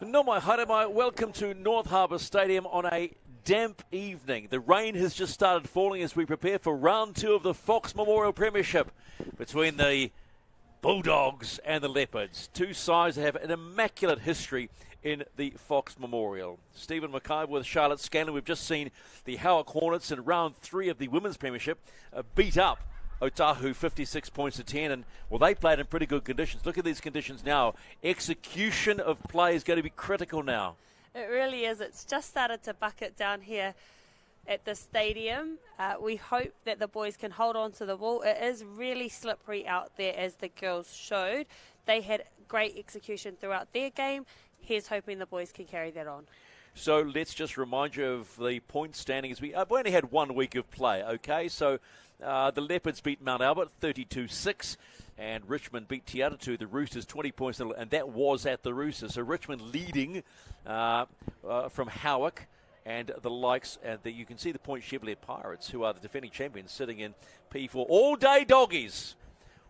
No, my haere, welcome to North Harbour Stadium on a damp evening. The rain has just started falling as we prepare for round 2 of the Fox Memorial Premiership between the Bulldogs and the Leopards. Two sides that have an immaculate history in the Fox Memorial. Stephen Mackay with Charlotte Scanlon. We've just seen the Howick Hornets in round 3 of the Women's Premiership beat up Otahuhu 56 points to 10, and well, they played in pretty good conditions. Look at these conditions now. Execution of play is going to be critical now. It really is. It's just started to bucket down here at the stadium. We hope that the boys can hold on to the ball. It is really slippery out there, as the girls showed. They had great execution throughout their game. Here's hoping the boys can carry that on. So let's just remind you of the point standings. We've only had 1 week of play, okay? So the Leopards beat Mount Albert 32-6, and Richmond beat Te Atatu, the Roosters, 20 points, and that was at the Roosters. So Richmond leading from Howick and the likes, and you can see the Point Chevrolet Pirates, who are the defending champions, sitting in P4. All-day doggies.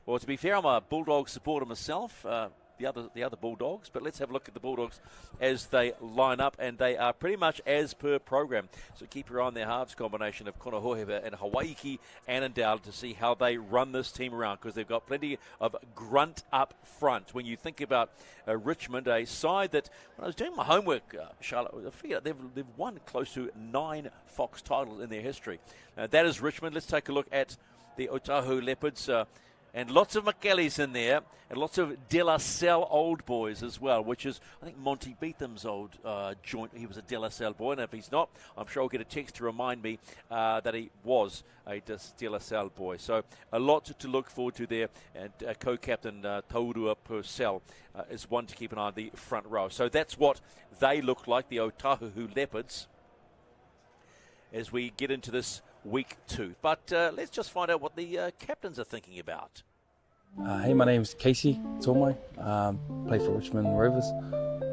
Well, to be fair, I'm a Bulldogs supporter myself. The other Bulldogs, but let's have a look at the Bulldogs as they line up, and they are pretty much as per program. So keep your eye on their halves combination of Konohoheva and Hawaii and Endowed to see how they run this team around, because they've got plenty of grunt up front. When you think about Richmond, a side that, when I was doing my homework, Charlotte, I figured they've won close to 9 Fox titles in their history. That is Richmond. Let's take a look at the Otahuhu Leopards. And lots of McKellies in there, and lots of De La Salle old boys as well, which is, I think, Monty Beetham's old joint. He was a De La Salle boy, and if he's not, I'm sure I'll get a text to remind me that he was a De La Salle boy. So a lot to look forward to there, and co-captain Taurua Purcell is one to keep an eye on the front row. So that's what they look like, the Otahuhu Leopards, as we get into this week 2. But let's just find out what the captains are thinking about. Hey, my name's Casey Tomai. Play for Richmond Rovers.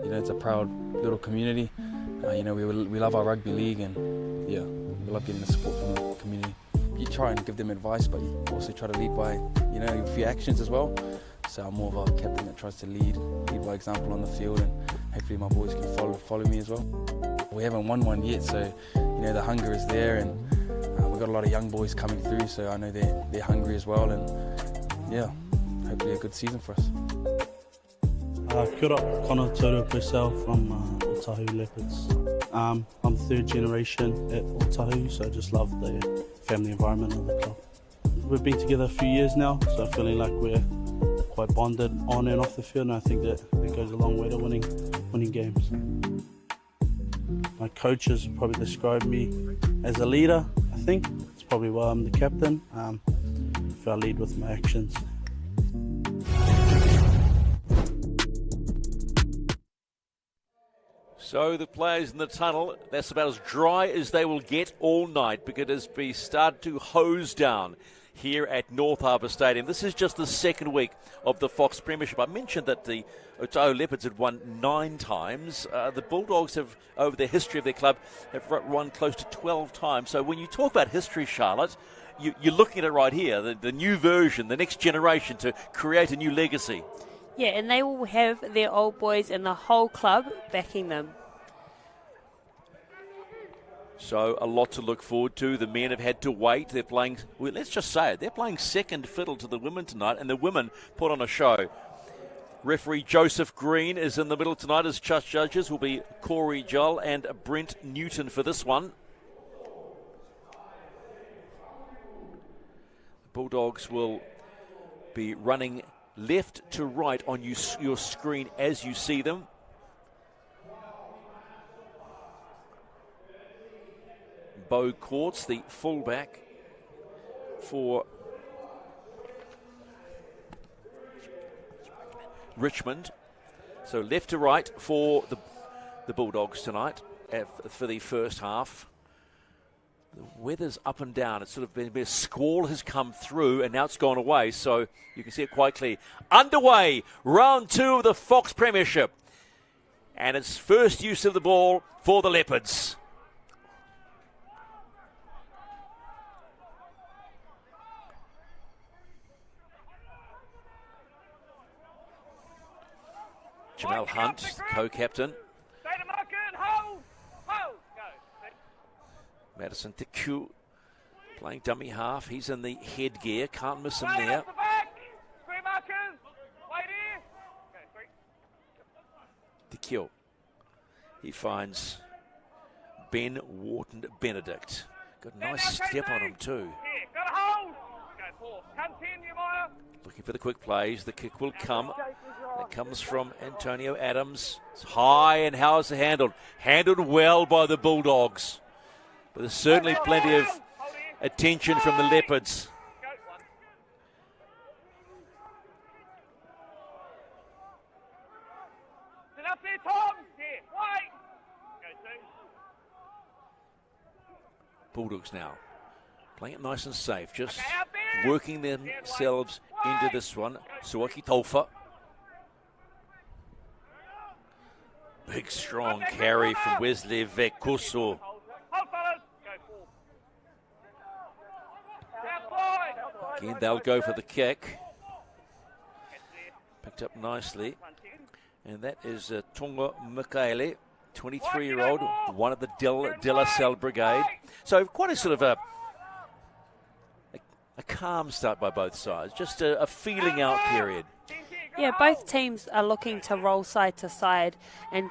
You know, it's a proud little community. You know, we love our rugby league, and yeah, we love getting the support from the community. You try and give them advice, but you also try to lead by, you know, with your actions as well. So I'm more of a captain that tries to lead by example on the field, and hopefully my boys can follow me as well. We haven't won one yet, so you know the hunger is there, and we've got a lot of young boys coming through, so I know they're hungry as well, and yeah, hopefully a good season for us. Kia ora, Connor Taurua Purcell from Otahuhu Leopards. I'm third generation at Otahuhu, so I just love the family environment of the club. We've been together a few years now, so I'm feeling like we're quite bonded on and off the field, and I think that goes a long way to winning games. My coaches probably describe me as a leader. I think it's probably why I'm the captain. If I lead with my actions. So the players in the tunnel, that's about as dry as they will get all night, because it has started to hose down here at North Harbour Stadium. This is just the second week of the Fox Premiership. I mentioned that the Otahuhu Leopards had won 9 times. The Bulldogs have, over the history of their club, have won close to 12 times. So when you talk about history, Charlotte, you're looking at it right here, the new version, the next generation, to create a new legacy. Yeah, and they will have their old boys and the whole club backing them. So a lot to look forward to. The men have had to wait. They're playing, well, let's just say it, they're playing second fiddle to the women tonight, and the women put on a show. Referee Joseph Green is in the middle tonight. As judges will be Corey Joel and Brent Newton for this one. The Bulldogs will be running left to right on your screen as you see them. Bo Courts, the fullback for Richmond. So left to right for the Bulldogs tonight for the first half. The weather's up and down. It's sort of been a bit of squall has come through, and now it's gone away, so you can see it quite clear. Underway, round 2 of the Fox Premiership. And it's first use of the ball for the Leopards. Jamel Hunt, co-captain, Madison Teku playing dummy half. He's in the headgear. Can't miss him there. Teku. He finds Ben Wharton Benedict. Got a nice step on him too. Looking for the quick plays. The kick will come. That comes from Antonio Adams. It's high, and how's it handled? Handled well by the Bulldogs. But there's certainly plenty of attention from the Leopards. Bulldogs now playing it nice and safe, just working themselves into this one. Suaki Taufa. Big strong carry from Wesley Vekuso. Again, they'll go for the kick. Picked up nicely. And that is Tonga Mikaele, 23-year-old, one of the De La Salle Brigade. So quite a sort of a calm start by both sides. Just a feeling out period. Yeah, both teams are looking to roll side to side and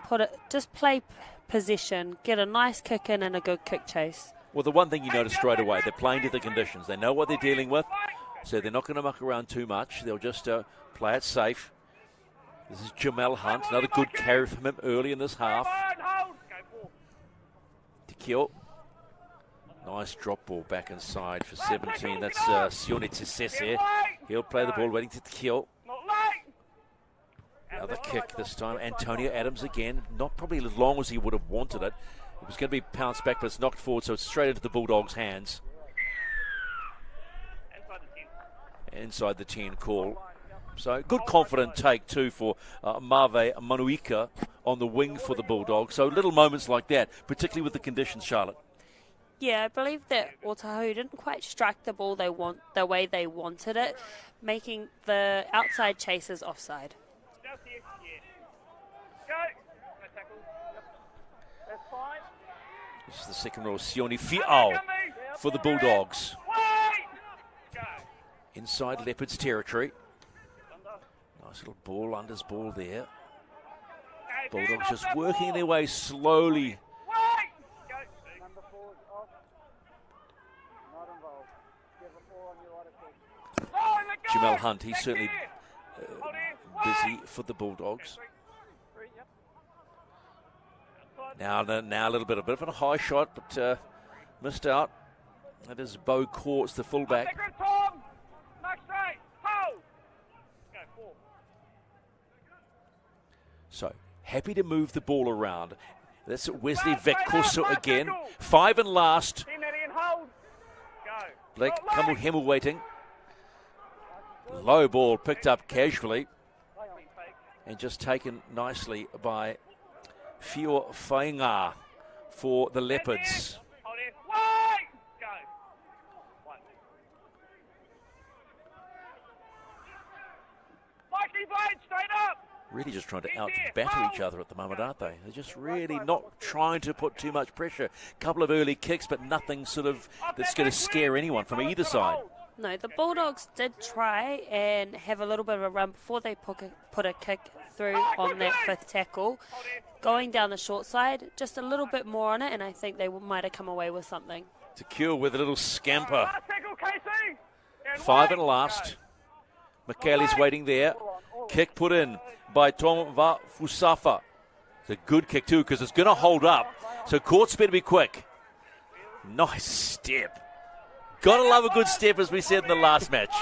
just play possession, get a nice kick in and a good kick chase. Well, the one thing you notice straight away, they're playing to the conditions. They know what they're dealing with, so they're not going to muck around too much. They'll just play it safe. This is Jamel Hunt, another good carry from him early in this half. Tekiel. Nice drop ball back inside for 17. That's Sione Tesese. He'll play the ball, waiting to Tekiel. Another kick this time. Antonio Adams again. Not probably as long as he would have wanted it. It was going to be pounced back, but it's knocked forward, so it's straight into the Bulldogs' hands. Inside the 10 call. So good confident take too for Mave Manuika on the wing for the Bulldogs. So little moments like that, particularly with the conditions, Charlotte. Yeah, I believe that Otahuhu didn't quite strike the ball the way they wanted it, making the outside chasers offside. This is the second row, Sione Fi'ao for the Bulldogs. Inside Leopards territory. Nice little ball, unders ball there. Bulldogs just working their way slowly. Jamel Hunt, he's certainly busy for the Bulldogs. Now a little bit of a high shot, but missed out. That is Bo Courts, the fullback. So, happy to move the ball around. That's Wesley Vekuso again. 5 and last. Blake Kamuhemu waiting. Low ball picked up casually. And just taken nicely by Fio Fainga for the Leopards. Really just trying to out-batter each other at the moment, aren't they? They're just really not trying to put too much pressure. A couple of early kicks, but nothing sort of that's going to scare anyone from either side. No, the Bulldogs did try and have a little bit of a run before they put a kick through on that fifth tackle. Going down the short side, just a little bit more on it, and I think they might have come away with something. Tekiel with a little scamper. 5 and last. Michaeli's waiting there. Kick put in by Tom Fusafa. It's a good kick too because it's going to hold up. So Courts better be quick. Nice step. Gotta love a good step, as we said in the last match.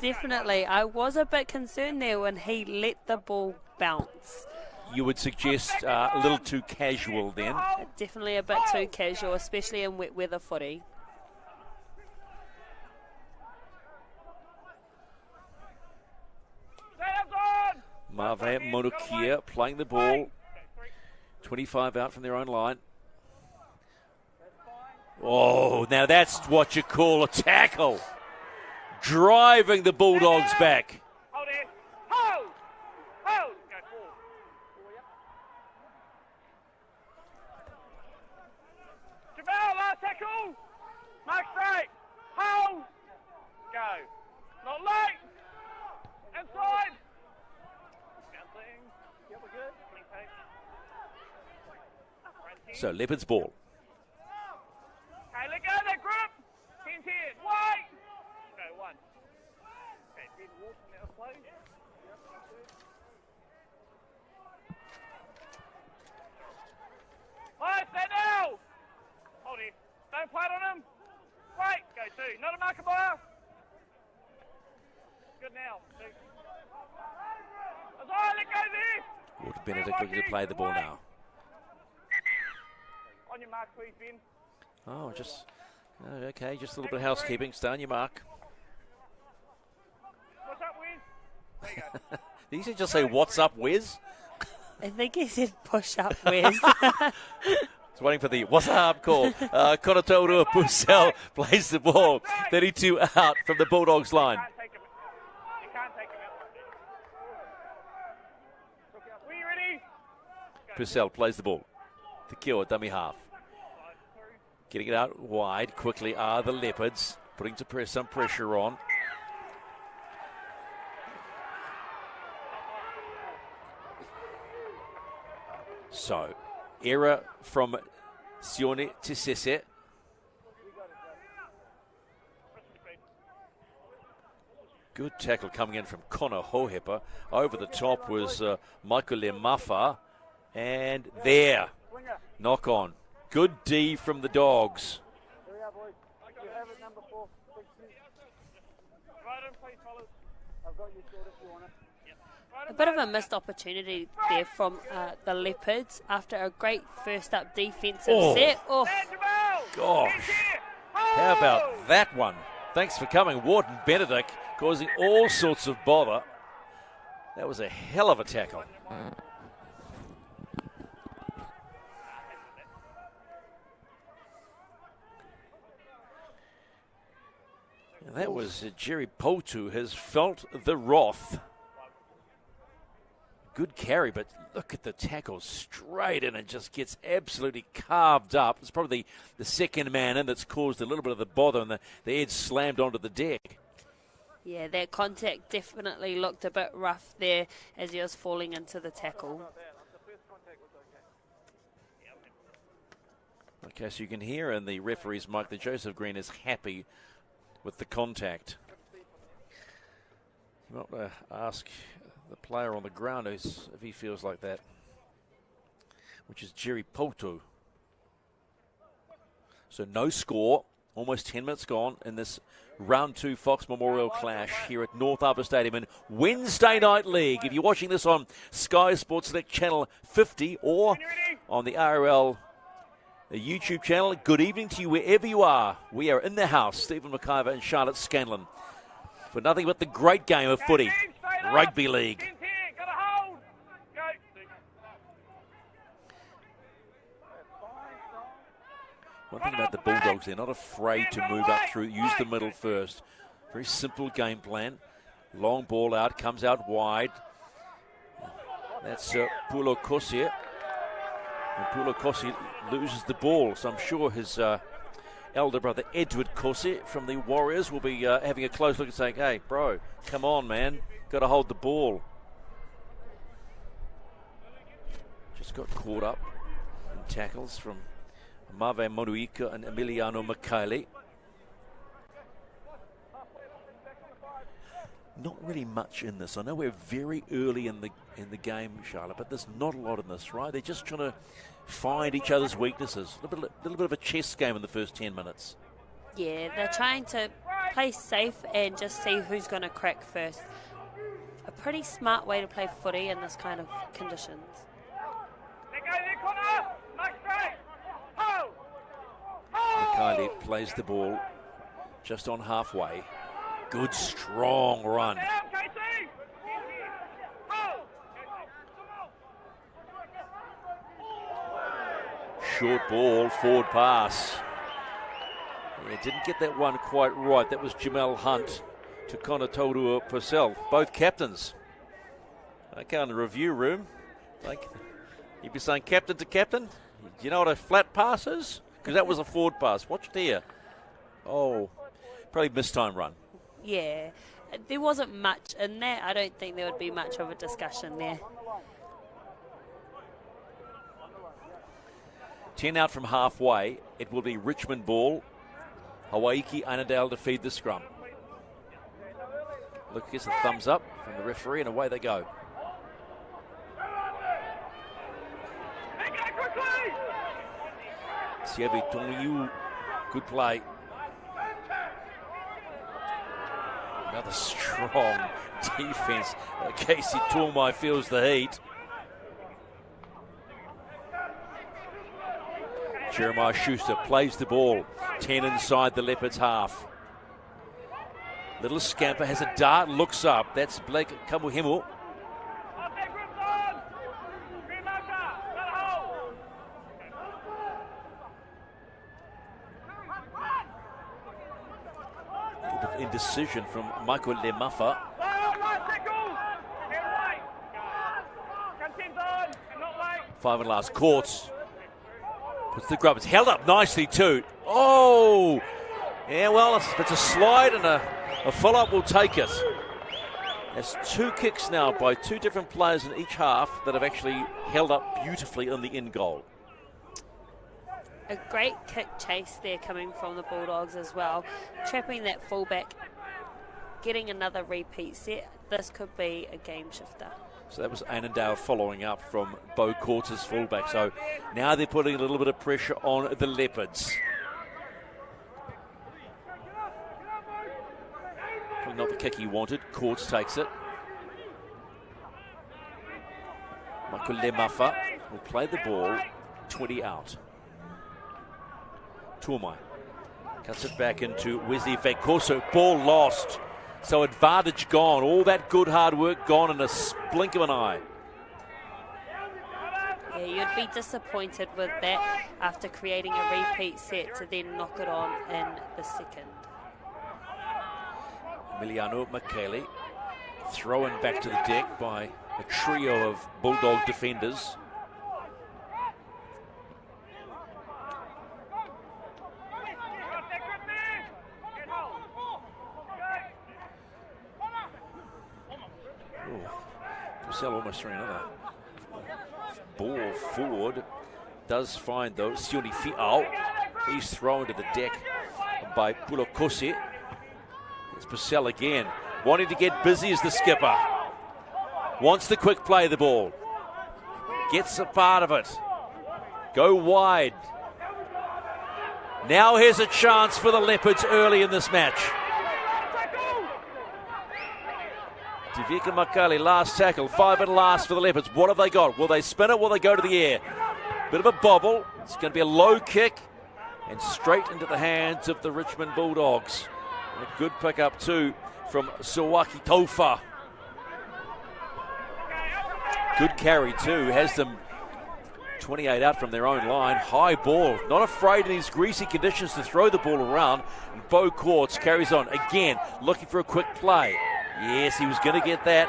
Definitely. I was a bit concerned there when he let the ball bounce. You would suggest a little too casual then? Definitely a bit too casual, especially in wet weather footy. Marve Monokia playing the ball. 25 out from their own line. Oh, now that's what you call a tackle. Driving the Bulldogs back. Hold! Mark straight! Hold! Go! Not late! Inside! Bouncing. Yeah, we're good. So Leopards ball. Okay, let go of that grip! 10-10. Wait! Go, 1. Okay, 10 walk now, play. Hi, stay now! Hold it. Don't play it on him. Wait, go 2. Not a marker bar. Good now. 2. That's all, let go there. Would Benedict looking to play the ball now? On your mark, please, Ben. Oh, okay, just a little bit of housekeeping. Stay on your mark. What's up, Wes? There you go. Did he just say, "What's up, Wes"? I think he said push up, Wes. It's waiting for the "What's up" call. Konatoru Pusel plays the ball. 32 out from the Bulldogs line. You can't take him out. Are you ready? Pusel plays the ball. The kill at dummy half. Getting it out wide quickly are the Leopards, putting some pressure on. So, error from Sione Tisese. Good tackle coming in from Connor Hohepa. Over the top was Michael Lemafa. And there, knock on. Good D from the Dogs. A bit of a missed opportunity there from the Leopards after a great first up defensive set. Oh, gosh. How about that one? Thanks for coming, Wharton Benedict, causing all sorts of bother. That was a hell of a tackle. And that was Jerry Potu has felt the wrath. Good carry, but look at the tackle straight in and just gets absolutely carved up. It's probably the second man in that's caused a little bit of the bother, and the head slammed onto the deck. yeah, that contact definitely looked a bit rough there as he was falling into the tackle. Okay, so you can hear in the referee's mic that Joseph Green is happy with the contact. You might ask the player on the ground if he feels like that, which is Jerry Poto. So no score, almost 10 minutes gone in this round 2 Fox Memorial clash here at North Harbour Stadium in Wednesday Night League. If you're watching this on Sky Sports Select Channel 50 or on the ARL YouTube channel, good evening to you wherever you are. We are in the house, Stephen McIver and Charlotte Scanlon, for nothing but the great game of footy, rugby league. One thing about the Bulldogs, they're not afraid to move up through, use the middle first. Very simple game plan. Long ball out, comes out wide. That's Pulo Kossie. And Pulo Kossie loses the ball, so I'm sure his elder brother Edward Kossie from the Warriors will be having a close look and saying, "Hey, bro, come on, man. Got to hold the ball." Just got caught up in tackles from Mave Monuika and Emiliano Mikaele. Not really much in this. I know we're very early in the game, Charlotte, but there's not a lot in this, right? They're just trying to find each other's weaknesses. A little bit of a chess game in the first 10 minutes. Yeah, they're trying to play safe and just see who's going to crack first. A pretty smart way to play footy in this kind of conditions. Mikaele plays the ball just on halfway. Good, strong run. Short ball, forward pass. Yeah, didn't get that one quite right. That was Jamel Hunt to Konatoru Purcell, both captains. Okay, in the review room, like you'd be saying captain to captain. Do you know what a flat pass is? because that was a forward pass. Watch it here. Oh, probably missed time run. Yeah, there wasn't much in that. I don't think there would be much of a discussion there. 10 out from halfway. It will be Richmond ball. Hawaiki Anadale to feed the scrum. Look, gets a thumbs up from the referee, and away they go. Siavi Tongiu, good play. Another strong defence. Casey Tormai feels the heat. Jeremiah Schuster plays the ball. 10 inside the Leopards half. Little scamper has a dart, looks up. That's Blake Kamuhimu. Indecision from Michael Lemafa. Five and last. Courts. Puts the grub. It's held up nicely too. Oh! Yeah, well, if it's a slide and a follow-up, will take it. There's two kicks now by two different players in each half that have actually held up beautifully in the end goal. A great kick chase there coming from the Bulldogs as well. Trapping that fullback, getting another repeat set. This could be a game shifter. So that was Annandale following up from Bo Courts' fullback. So now they're putting a little bit of pressure on the Leopards. Probably not the kick he wanted. Courts takes it. Michael Lemafa will play the ball. 20 out. Tuamai cuts it back into Wesley Vencoso. Ball lost. So advantage gone. All that good hard work gone in a blink of an eye. Yeah, you'd be disappointed with that after creating a repeat set to then knock it on in the second. Emiliano Michele thrown back to the deck by a trio of Bulldog defenders. Purcell almost throwing another ball forward. Does find though Sione Fi'ao. He's thrown to the deck by Pulokose. It's Purcell again, wanting to get busy as the skipper. Wants the quick play of the ball. Gets a part of it. Go wide. Now here's a chance for the Leopards early in this match. Tivika Makali, last tackle, 5 and last for the Leopards. What have they got? Will they spin it? Will they go to the air? Bit of a bobble. It's going to be a low kick and straight into the hands of the Richmond Bulldogs. And a good pick up too from Sawaki Tofa. Good carry too. Has them 28 out from their own line. High ball. Not afraid in these greasy conditions to throw the ball around. And Bo Courts carries on again, looking for a quick play. Yes, he was going to get that.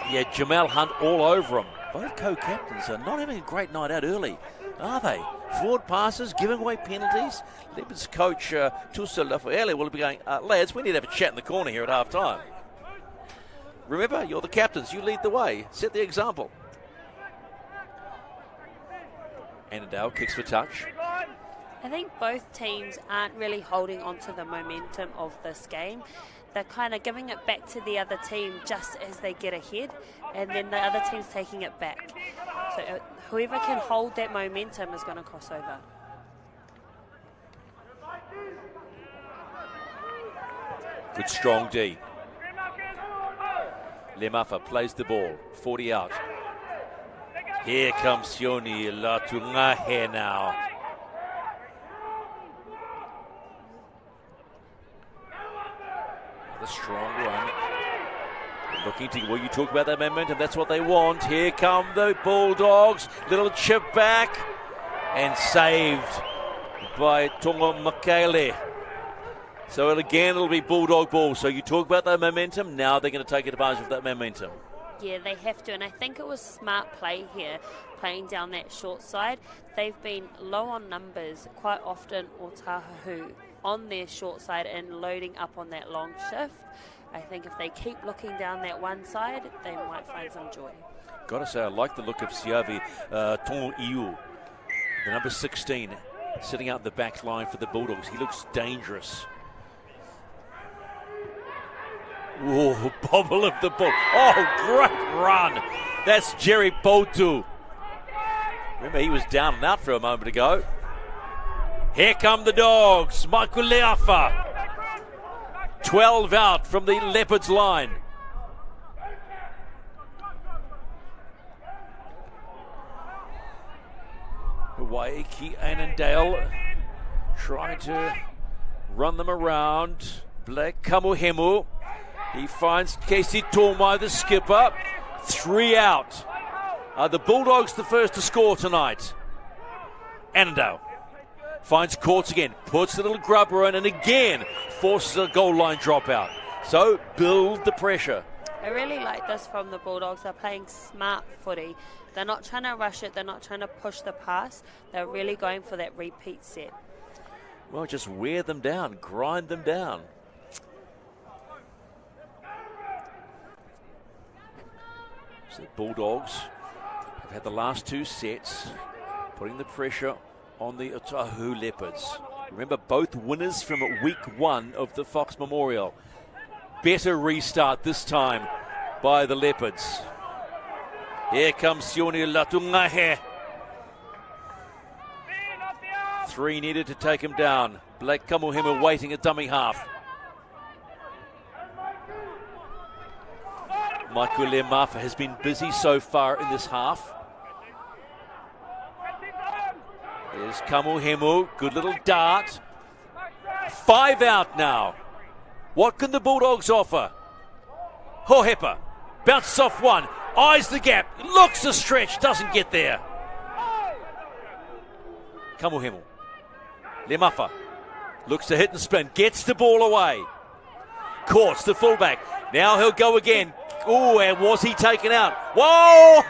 Yeah, Jamel Hunt all over him. Both co-captains are not having a great night out early, are they? Forward passes, giving away penalties. Leopards coach Tusa Lafaele will be going, lads, we need to have a chat in the corner here at half time. Remember, you're the captains. You lead the way. Set the example. Annandale kicks for touch. I think both teams aren't really holding on to the momentum of this game. They're kind of giving it back to the other team just as they get ahead, and then the other team's taking it back. So whoever can hold that momentum is going to cross over. Good strong D. Lemafa plays the ball, 40 out. Here comes Sione Latungahe now. The strong run. Looking to, well, you talk about that momentum, that's what they want. Here come the Bulldogs. Little chip back and saved by Tonga Michele. So it'll be Bulldog ball. So you talk about that momentum, now they're going to take advantage of that momentum. Yeah, they have to, and I think it was smart play here, playing down that short side. They've been low on numbers quite often, Otahuhu, on their short side and loading up on that long shift. I think if they keep looking down that one side, they might find some joy. Got to say, I like the look of Siavi Tongiu, the number 16, sitting out the back line for the Bulldogs. He looks dangerous. Oh, bobble of the ball. Oh, great run. That's Jerry Potu. Remember, he was down and out for a moment ago. Here come the Dogs. Michael Leafa. 12 out from the Leopards line. Waiki Annandale trying to run them around. Black Kamuhemu. He finds Casey Tormai, the skipper. 3 out. Are the Bulldogs the first to score tonight? Annandale finds Courts again. Puts the little grubber in and again forces a goal line dropout. So build the pressure. I really like this from the Bulldogs. They're playing smart footy. They're not trying to rush it. They're not trying to push the pass. They're really going for that repeat set. Well, just wear them down. Grind them down. So the Bulldogs have had the last 2 sets, putting the pressure on the Otahuhu Leopards. Remember, both winners from week 1 of the Fox Memorial. Better restart this time by the Leopards. Here comes Sione Latungahe. 3 needed to take him down. Blake Kamuhema waiting at dummy half. Michael Lemafa has been busy so far in this half. There's Kamuhemu, good little dart. 5 out now. What can the Bulldogs offer? Hohepa bounces off one, eyes the gap, looks a stretch, doesn't get there. Kamuhemu. Lemafa looks to hit and spin, gets the ball away. Courts the fullback. Now he'll go again. Oh, and was he taken out? Whoa!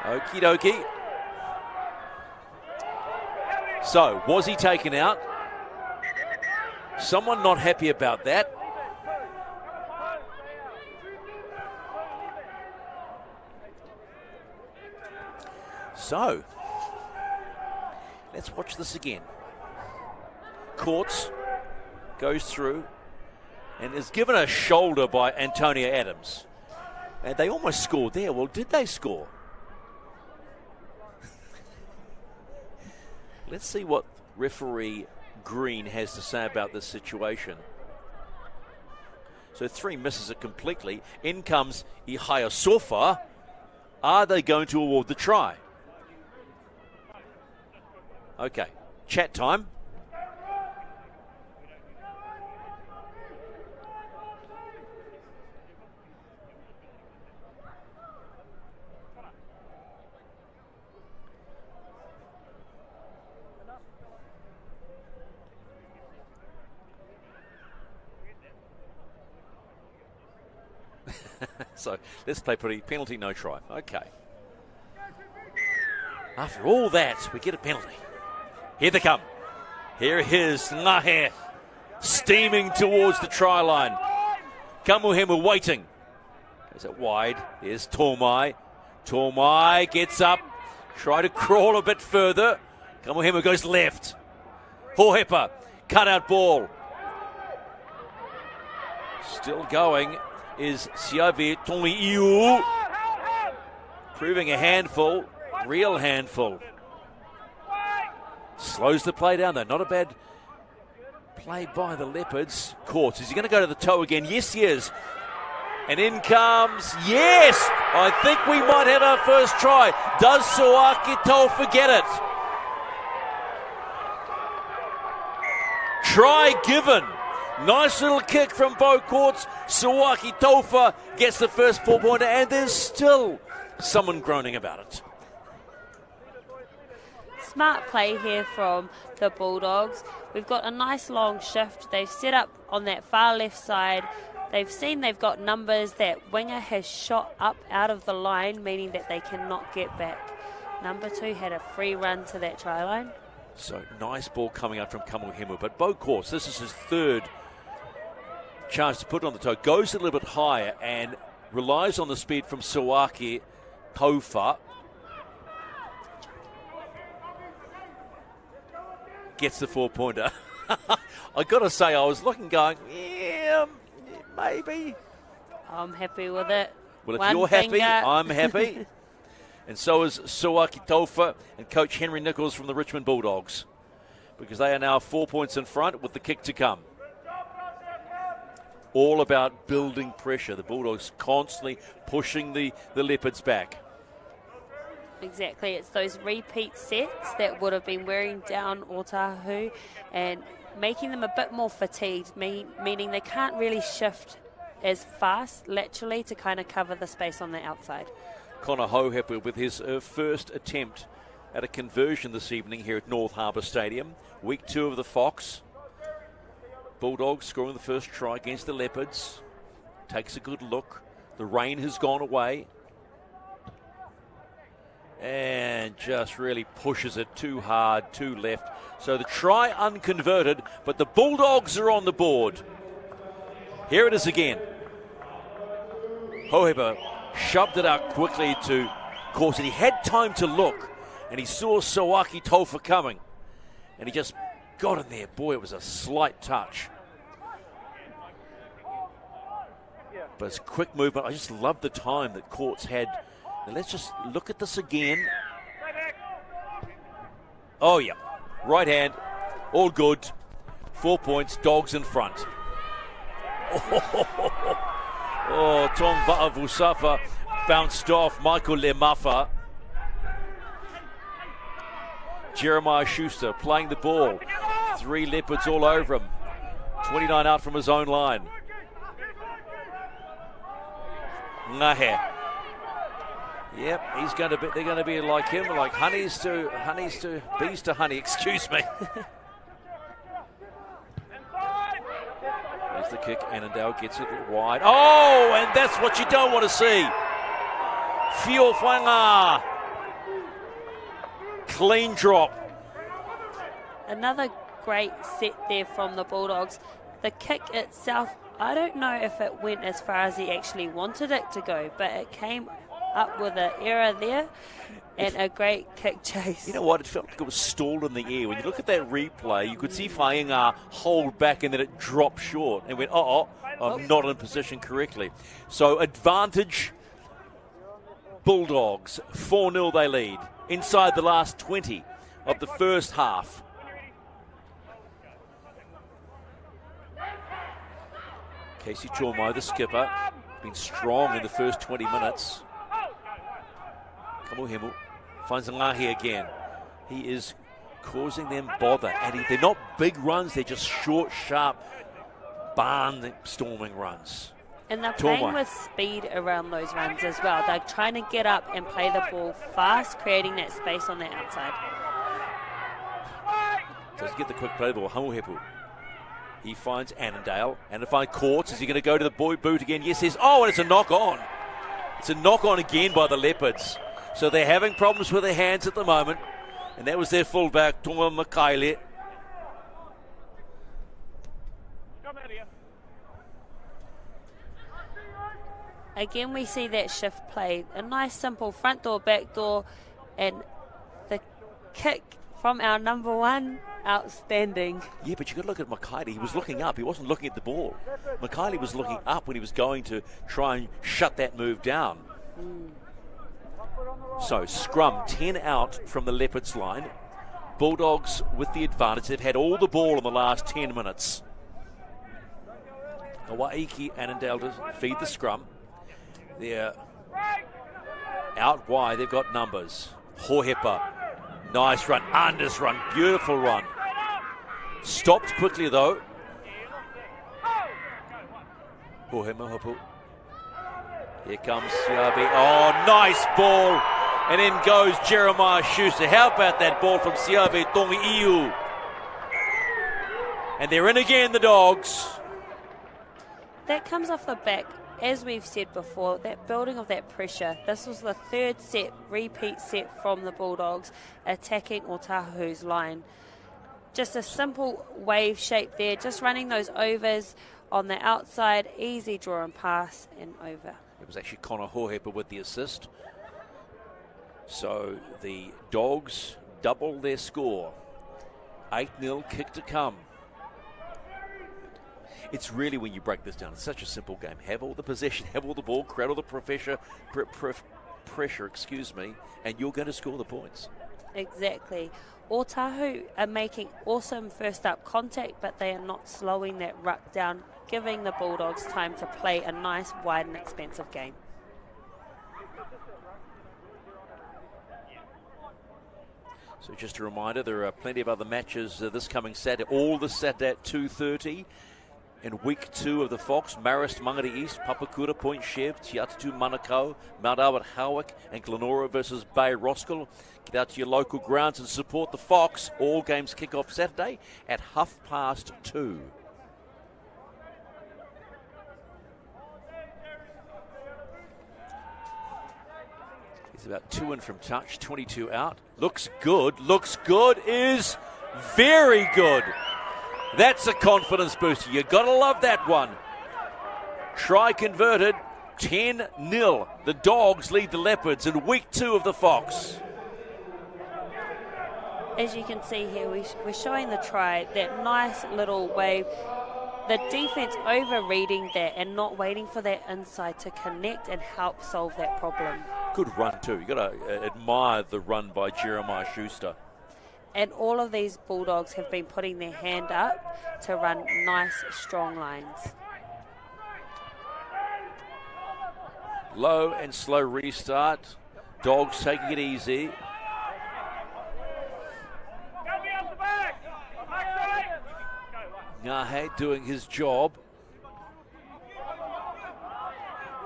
Okie dokie. So, was he taken out? Someone not happy about that. So, let's watch this again. Courts goes through and is given a shoulder by Antonia Adams. And they almost scored there. Well, did they score? Let's see what referee Green has to say about this situation. So 3 misses it completely. In comes Ihaya Sofa. Are they going to award the try? Okay, chat time. So let's play pretty. Penalty, no try. Okay. After all that, we get a penalty. Here they come. Here is Ngahe steaming towards the try line. Kamuhemu waiting. Goes it wide. Here's Tormai. Tormai gets up. Try to crawl a bit further. Kamuhemu goes left. Hohepa. Cut out ball. Still going is Siavi Tongiu, proving a handful, real handful. Slows the play down though, not a bad play by the Leopards. Courts, is he going to go to the toe again? Yes, he is. And in comes, yes! I think we might have our first try. Does Suaki Tol forget it? Try given. Nice little kick from Bo Courts. Suaki Tofa gets the first 4-pointer, and there's still someone groaning about it. smart play here from the Bulldogs. We've got a nice long shift. They've set up on that far left side. They've seen they've got numbers. That winger has shot up out of the line, meaning that they cannot get back. Number 2 had a free run to that try line. So nice ball coming up from Kamuhemu. But Bo Courts, this is his third chance to put it on the toe. Goes a little bit higher and relies on the speed from Sawaki Taufa. Gets the 4-pointer. I got to say, I was looking going, yeah, maybe. I'm happy with it. Well, if you're happy, I'm happy. And so is Sawaki Taufa and coach Henry Nichols from the Richmond Bulldogs, because they are now 4 points in front with the kick to come. All about building pressure. The Bulldogs constantly pushing the Leopards back. Exactly. It's those repeat sets that would have been wearing down Otahuhu and making them a bit more fatigued, meaning they can't really shift as fast laterally to kind of cover the space on the outside. Connor Hohepa with his first attempt at a conversion this evening here at North Harbour Stadium. Week 2 of the Fox. Bulldogs scoring the first try against the Leopards. Takes a good look. The rain has gone away. And just really pushes it too hard, too left. So the try unconverted, but the Bulldogs are on the board. Here it is again. Hohepa shoved it out quickly to Corsi. He had time to look, and he saw Sawaki Taufa coming, and he just got in there. Boy, it was a slight touch. But it's a quick movement. I just love the time that Courts had. Now let's just look at this again. Oh, yeah. Right hand. All good. 4 points. Dogs in front. Oh, Tom Va'avusafa bounced off Michael Lemafa. Jeremiah Schuster playing the ball. 3 Leopards all over him. 29 out from his own line. Ngahe. Yep, he's going to be. They're going to be like him, like bees to honey. Excuse me. There's the kick. Annandale gets it wide. Oh, and that's what you don't want to see. Fiofanga. Clean drop. Another great set there from the Bulldogs. The kick itself, I don't know if it went as far as he actually wanted it to go, but it came up with an error there and a great kick chase. You know what? It felt like it was stalled in the air. When you look at that replay, you could see Fainga hold back and then it dropped short and went, I'm not in position correctly. So advantage, Bulldogs. 4-0 they lead inside the last 20 of the first half. Casey Chormo, the skipper, been strong in the first 20 minutes. Kamuhemu finds Ngahi again. He is causing them bother. And they're not big runs, they're just short, sharp, barn-storming runs. And they're playing with speed around those runs as well. They're trying to get up and play the ball fast, creating that space on the outside. Doesn't get the quick play ball. Hamuhepu. He finds Annandale. And to find Courts. Is he going to go to the boot again? Yes, yes. Oh, and it's a knock on. It's a knock on again by the Leopards. So they're having problems with their hands at the moment. And that was their fullback, Tonga Makaile. Again, we see that shift play. A nice, simple front door, back door, and the kick from our number 1, outstanding. Yeah, but you got to look at Makaile. He was looking up. He wasn't looking at the ball. Makaile was looking up when he was going to try and shut that move down. So, scrum, 10 out from the Leopards line. Bulldogs with the advantage. They've had all the ball in the last 10 minutes. Hawaiki Annandale to feed the scrum. They're out wide. They've got numbers. Hohepa. Nice run. Anders run. Beautiful run. Stopped quickly, though. Hohepa. Here comes Siabi. Oh, nice ball And in goes Jeremiah Schuster. How about that ball from Siabe Tongi'iu? And they're in again, the Dogs. That comes off the back, as we've said before, that building of that pressure. This was the third set, repeat set from the Bulldogs, attacking Otahu's line. Just a simple wave shape there, just running those overs on the outside, easy draw and pass and over. It was actually Connor Hohepa with the assist. So the Dogs double their score. 8-0 kick to come. It's really, when you break this down, it's such a simple game. Have all the possession, have all the ball, create all the pressure, and you're going to score the points. Exactly. Otahu are making awesome first up contact, but they are not slowing that ruck down, giving the Bulldogs time to play a nice, wide and expansive game. So just a reminder, there are plenty of other matches this coming Saturday, all the Saturday at 2:30. In week 2 of the Fox, Marist, Mangere East, Papakura, Point Chev, Tiatatu, Manukau, Mount Albert, Howick, and Glenora versus Bay Roskill. Get out to your local grounds and support the Fox. All games kick off Saturday at 2:30. He's about 2 in from touch, 22 out. Looks good, is very good. That's a confidence booster. You got to love that one. Try converted, 10-0. The Dogs lead the Leopards in week 2 of the Fox. As you can see here, we're showing the try, that nice little wave. The defense overreading that and not waiting for that inside to connect and help solve that problem. Good run too. You got to admire the run by Jeremiah Schuster. And all of these Bulldogs have been putting their hand up to run nice, strong lines. Low and slow restart. Dogs taking it easy. Ngahe doing his job.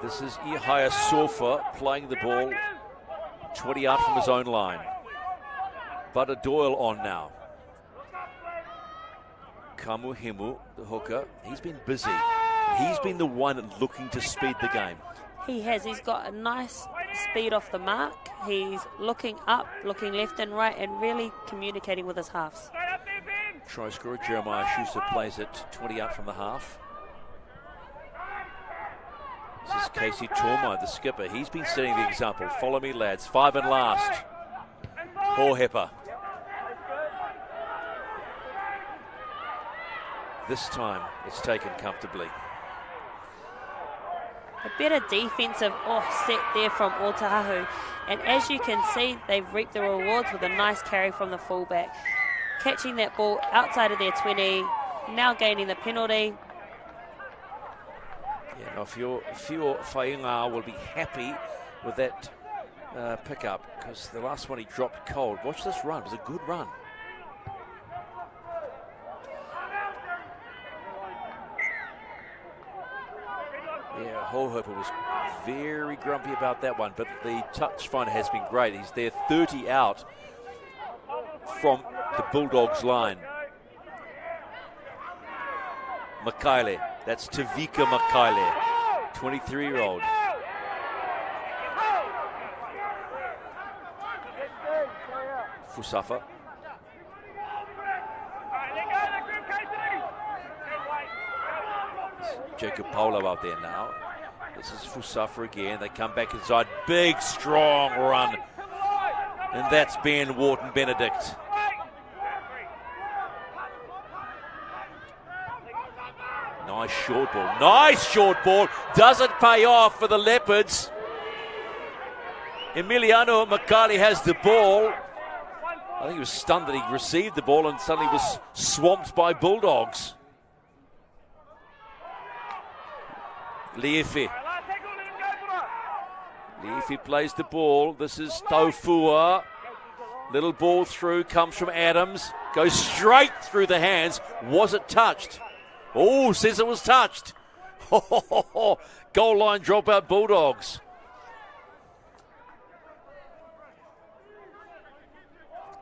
This is Ihaya Sofa playing the ball 20 out from his own line. Butter Doyle on now. Kamuhimu, the hooker, he's been busy. He's been the one looking to speed the game. He has. He's got a nice speed off the mark. He's looking up, looking left and right, and really communicating with his halves. Try scorer Jeremiah Schuster plays it 20 out from the half. This is Casey Tormai, the skipper. He's been setting the example. Follow me, lads. 5 and last. Hohepa. This time it's taken comfortably. A better defensive offset there from Otahuhu. And as you can see, they've reaped the rewards with a nice carry from the fullback. Catching that ball outside of their 20, now gaining the penalty. Yeah, now Fio Whainga will be happy with that pickup, because the last one he dropped cold. Watch this run. It was a good run. Yeah, Hohepa was very grumpy about that one, but the touch finder has been great. He's there 30 out from the Bulldogs line. Makaile, that's Tavika Makaile, 23-year-old. Fusafa. Jacob Polo out there now. This is Fusafa again. They come back inside. Big, strong run. And that's Ben Wharton Benedict. Nice short ball. Nice short ball. Doesn't pay off for the Leopards. Emiliano Makali has the ball. I think he was stunned that he received the ball and suddenly was swamped by Bulldogs. Liefi plays the ball. This is Taufua. Little ball through, comes from Adams. Goes straight through the hands. Was it touched? Oh, says it was touched. Goal line dropout Bulldogs.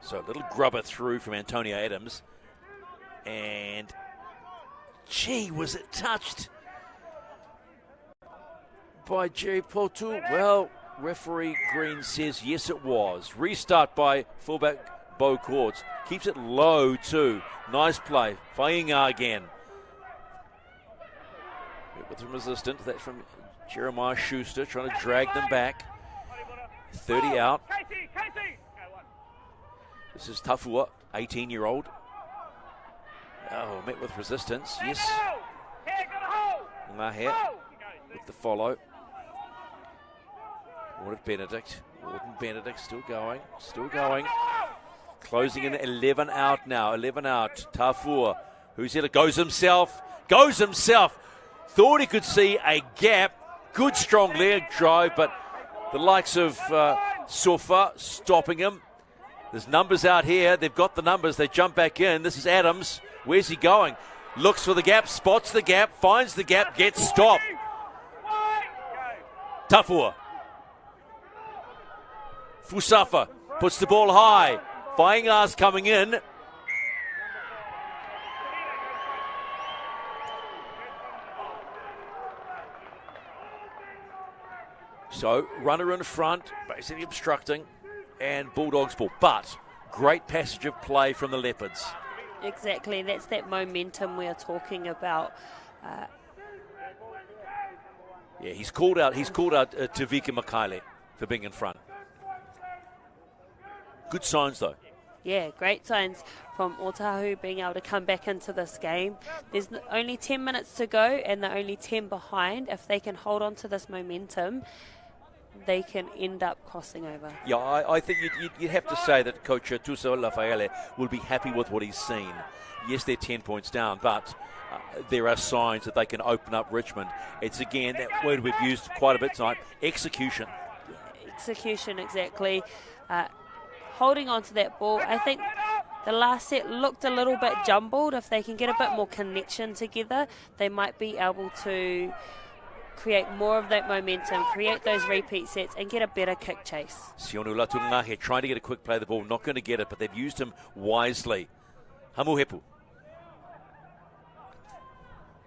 So a little grubber through from Antonio Adams. And, gee, was it touched by Jerry Potu? Well, referee Green says yes, it was. Restart by fullback Bo Courts. Keeps it low, too. Nice play. Fainga again. With some resistance. That's from Jeremiah Schuster trying to drag them back. 30 out. This is Tafua, 18-year-old. Oh, met with resistance. Yes. Ngahe with the follow. Warden Benedict still going. Closing in 11 out now. 11 out. Tafua, who's here, goes himself. Thought he could see a gap. Good strong leg drive, but the likes of Sofa stopping him. There's numbers out here. They've got the numbers. They jump back in. This is Adams. Where's he going? Looks for the gap, spots the gap, finds the gap, gets stopped. Tafua. Fusafa puts the ball high. Fainga's coming in. So, runner in front, basically obstructing, and Bulldogs ball. But, great passage of play from the Leopards. Exactly, that's that momentum we're talking about. Yeah, he's called out Tavika Makaile for being in front. Good signs, though. Yeah, great signs from Otahuhu being able to come back into this game. There's only 10 minutes to go, and they're only 10 behind. If they can hold on to this momentum, they can end up crossing over. Yeah, I think you'd have to say that Coach Tuso Lafaele will be happy with what he's seen. Yes, they're 10 points down, but there are signs that they can open up Richmond. It's, again, that word we've used quite a bit tonight, execution. Yeah, execution, exactly. Holding on to that ball. I think the last set looked a little bit jumbled. If they can get a bit more connection together, they might be able to create more of that momentum, create those repeat sets, and get a better kick chase. Sionu Latungahe trying to get a quick play of the ball, not going to get it, but they've used him wisely. Hamuhepu.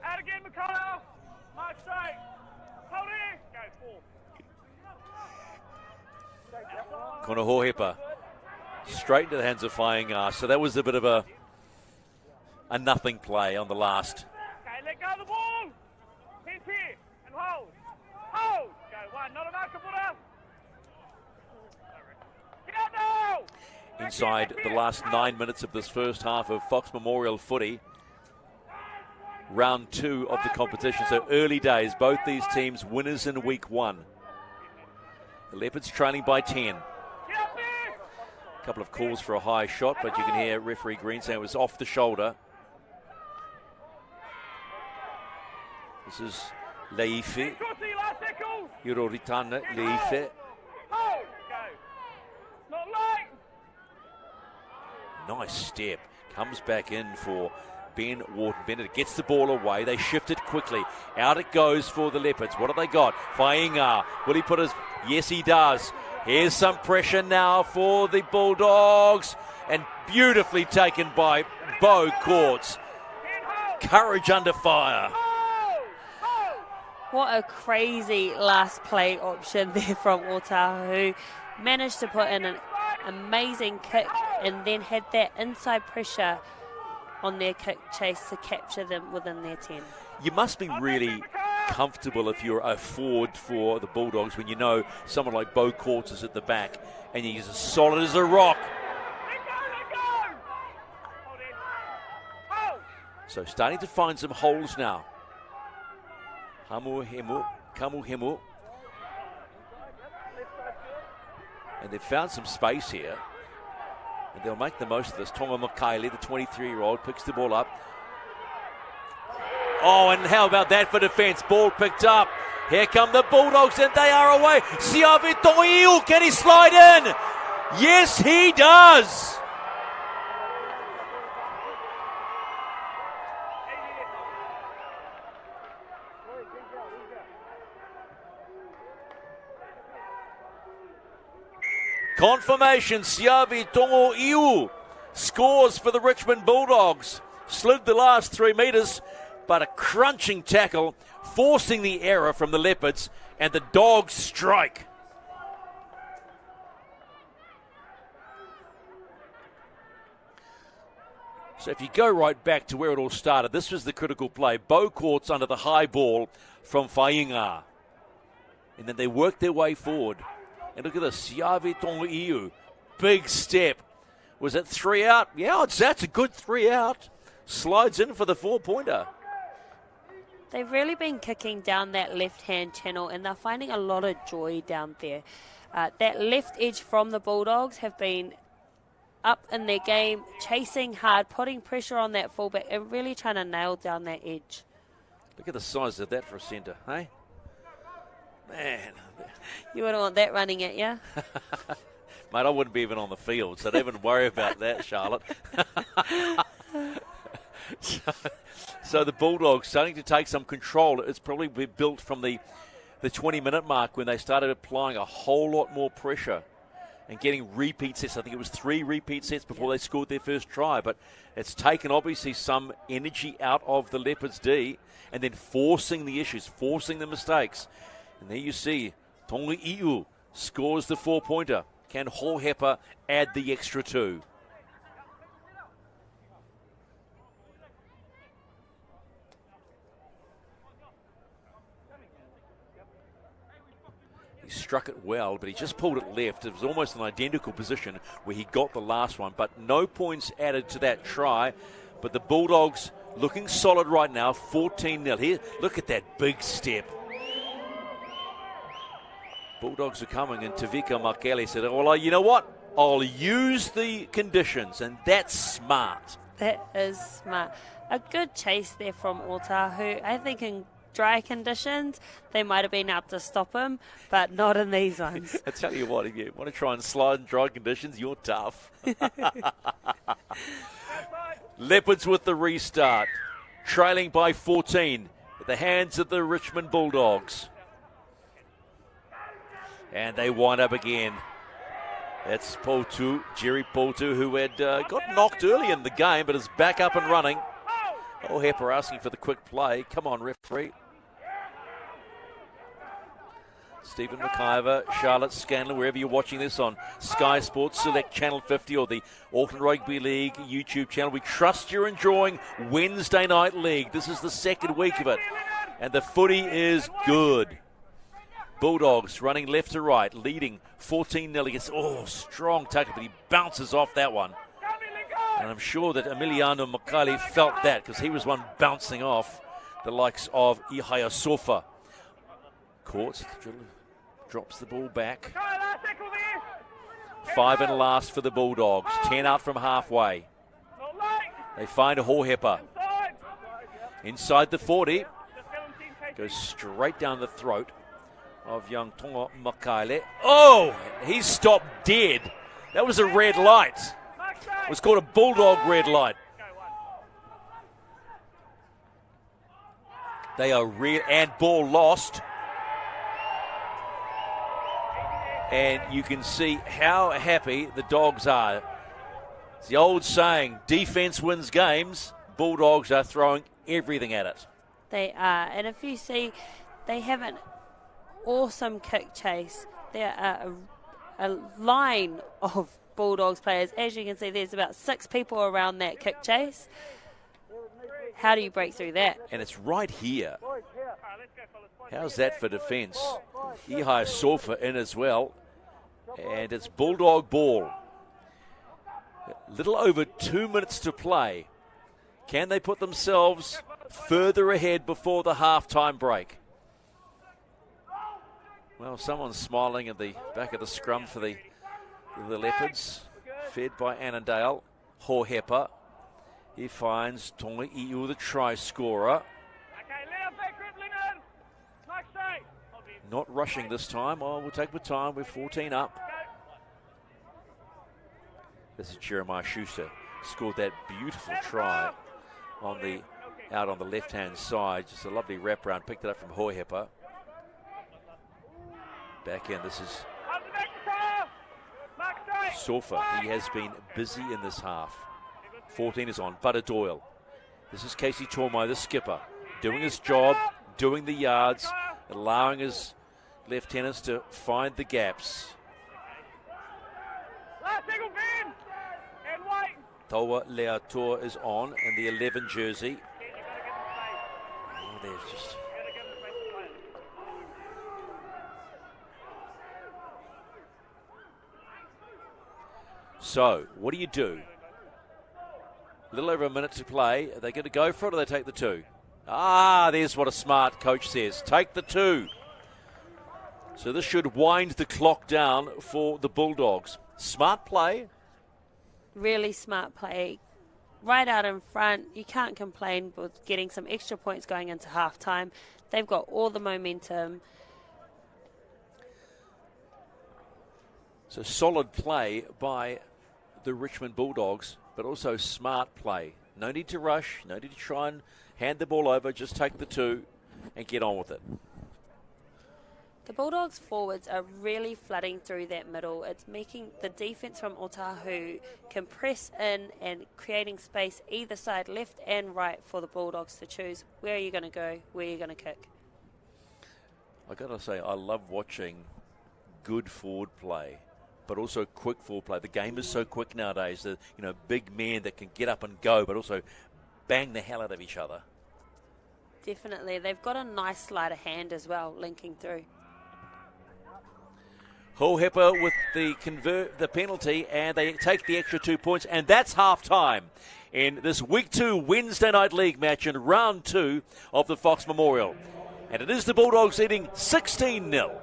Out again, McConnell. Mark straight. Hold in. Go full. Konohohepa. Straight into the hands of Fainga. So that was a bit of a nothing play on the last. Okay, let go of the ball. Hands here and hold. Hold. Go one. Not a marker, Buddha. Get out now. Inside the last 9 minutes of this first half of Fox Memorial footy. Round 2 of the competition. So early days. Both these teams winners in week 1. The Leopards trailing by 10. A couple of calls for a high shot, but you can hear referee Green saying it was off the shoulder. This is Leife. Hiroritana Leife. Nice step. Comes back in for Ben Wharton. Bennett gets the ball away. They shift it quickly. Out it goes for the Leopards. What have they got? Fainga. Will he put his... Yes, he does. Here's some pressure now for the Bulldogs. And beautifully taken by Bo Courts. Courage under fire. What a crazy last play option there from Otahuhu. Managed to put in an amazing kick and then had that inside pressure on their kick chase to capture them within their 10. You must be really comfortable if you're a forward for the Bulldogs when you know someone like Bo Courts is at the back and he's as solid as a rock. So starting to find some holes now. Kamuhemu. And they've found some space here. And they'll make the most of this. Tonga Makaile, the 23-year-old, picks the ball up. Oh, and how about that for defence? Ball picked up. Here come the Bulldogs, and they are away. Siave Toiu, can he slide in? Yes, he does. Confirmation, Siavi Tongo-Iu scores for the Richmond Bulldogs. Slid the last 3 metres, but a crunching tackle, forcing the error from the Leopards, and the Dogs strike. So if you go right back to where it all started, this was the critical play. Bow Courts under the high ball from Fainga. And then they worked their way forward. And look at this, Siavi Tongo-Iu. Big step. Was it 3 out? Yeah, that's a good 3 out. Slides in for the 4-pointer. They've really been kicking down that left-hand channel, and they're finding a lot of joy down there. That left edge from the Bulldogs have been up in their game, chasing hard, putting pressure on that fullback, and really trying to nail down that edge. Look at the size of that for a centre, hey? Man. You wouldn't want that running at you. Mate, I wouldn't be even on the field, so don't even worry about that, Charlotte. So the Bulldogs starting to take some control. It's probably been built from the 20-minute mark when they started applying a whole lot more pressure and getting repeat sets. I think it was 3 repeat sets before they scored their first try. But it's taken, obviously, some energy out of the Leopards' D and then forcing the issues, forcing the mistakes. And there you see, Tonga-Iu scores the 4-pointer. Can Hohepa add the extra 2? He struck it well, but he just pulled it left. It was almost an identical position where he got the last one, but no points added to that try. But the Bulldogs looking solid right now, 14-0. Here, look at that big step. Bulldogs are coming, and Tavika Makele said, well, you know what? I'll use the conditions, and that's smart. That is smart. A good chase there from Otahuhu. I think in dry conditions, they might have been able to stop him, but not in these ones. I tell you what, if you want to try and slide in dry conditions, you're tough. Leopards with the restart, trailing by 14 at the hands of the Richmond Bulldogs. And they wind up again. That's Potu, Jerry Potu, who had got knocked early in the game, but is back up and running. Oh, Hepper asking for the quick play. Come on, referee. Stephen McIver, Charlotte Scanlon, wherever you're watching this on Sky Sports Select Channel 50 or the Auckland Rugby League YouTube channel. We trust you're enjoying Wednesday Night League. This is the second week of it, and the footy is good. Bulldogs running left to right, leading 14-0 against, strong tackle, but he bounces off that one. And I'm sure that Emiliano Makali felt that because he was one bouncing off the likes of Ihaya Sofa. Courts, drops the ball back. 5 and last for the Bulldogs, 10 out from halfway. They find a Hohepa. Inside the 40, goes straight down the throat of young Tonga Makaile. Oh, he's stopped dead. That was a red light. It was called a Bulldog red light. They are real, and ball lost. And you can see how happy the Dogs are. It's the old saying, defense wins games. Bulldogs are throwing everything at it. They are. And if you see, they have an awesome kick chase. There are a line of Bulldogs players. As you can see, there's about 6 people around that kick chase. How do you break through that? And it's right here. How's that for defence? Ihai Sofa in as well. And it's Bulldog ball. Little over 2 minutes to play. Can they put themselves further ahead before the halftime break? Well, someone's smiling at the back of the scrum for the Leopards. Fed by Annandale. Hohepa. He finds Tonga-Iu, the try scorer. Not rushing this time. Oh, we'll take the time. We're 14 up. This is Jeremiah Schuster. Scored that beautiful try out on the left-hand side. Just a lovely wraparound. Picked it up from Hohepa. Back in. This is Sofa, he has been busy in this half. 14 is on. Butter Doyle. This is Casey Tormai, the skipper, doing his job, doing the yards, allowing his lieutenants to find the gaps. Last single beam and white. Toa Leator is on in the 11 jersey. Oh, there's just... So, what do you do? A little over a minute to play. Are they going to go for it or they take the 2? Ah, there's what a smart coach says. Take the 2. So this should wind the clock down for the Bulldogs. Smart play. Really smart play. Right out in front. You can't complain with getting some extra points going into halftime. They've got all the momentum. So solid play by the Richmond Bulldogs, but also smart play. No need to rush, no need to try and hand the ball over, just take the 2 and get on with it. The Bulldogs forwards are really flooding through that middle. It's making the defence from Otahuhu can press in and creating space either side, left and right, for the Bulldogs to choose. Where are you going to go? Where are you going to kick? I got to say, I love watching good forward play, but also quick forward play. The game is so quick nowadays that, you know, big men that can get up and go, but also bang the hell out of each other. Definitely. They've got a nice sleight of hand as well, linking through. Hohepa with the penalty, and they take the extra 2 points, and that's half-time in this Week 2 Wednesday Night League match in Round 2 of the Fox Memorial. And it is the Bulldogs leading 16-0.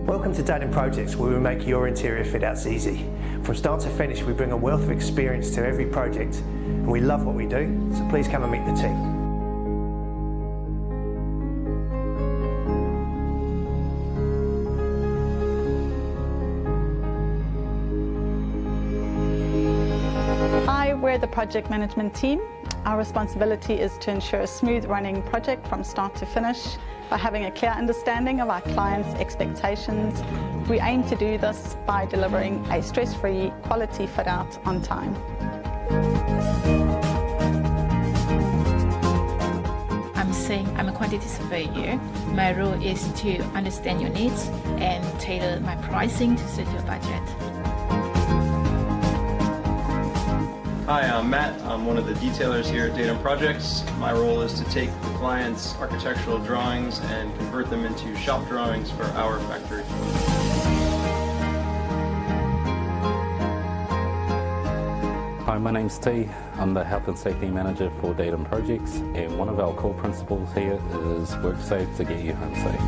Welcome to Datum Projects, where we make your interior fit outs easy. From start to finish, we bring a wealth of experience to every project, and we love what we do, so please come and meet the team. Hi, we're the project management team. Our responsibility is to ensure a smooth running project from start to finish by having a clear understanding of our clients' expectations. We aim to do this by delivering a stress-free quality fit out on time. I'm saying I'm a quantity surveyor here. My role is to understand your needs and tailor my pricing to suit your budget. Hi, I'm Matt. I'm one of the detailers here at Datum Projects. My role is to take the client's architectural drawings and convert them into shop drawings for our factory. Hi, my name's T. I'm the Health and Safety Manager for Datum Projects, and one of our core principles here is work safe to get you home safe.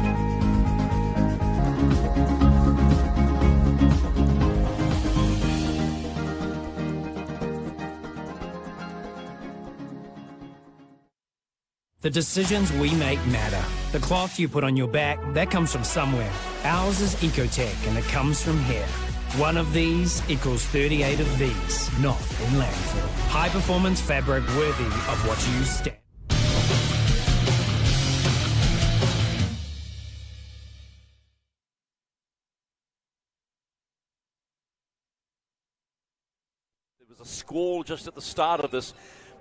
The decisions we make matter. The cloth you put on your back, that comes from somewhere. Ours is Ecotech, and it comes from here. One of these equals 38 of these, not in landfill. High-performance fabric worthy of what you stand. There was a squall just at the start of this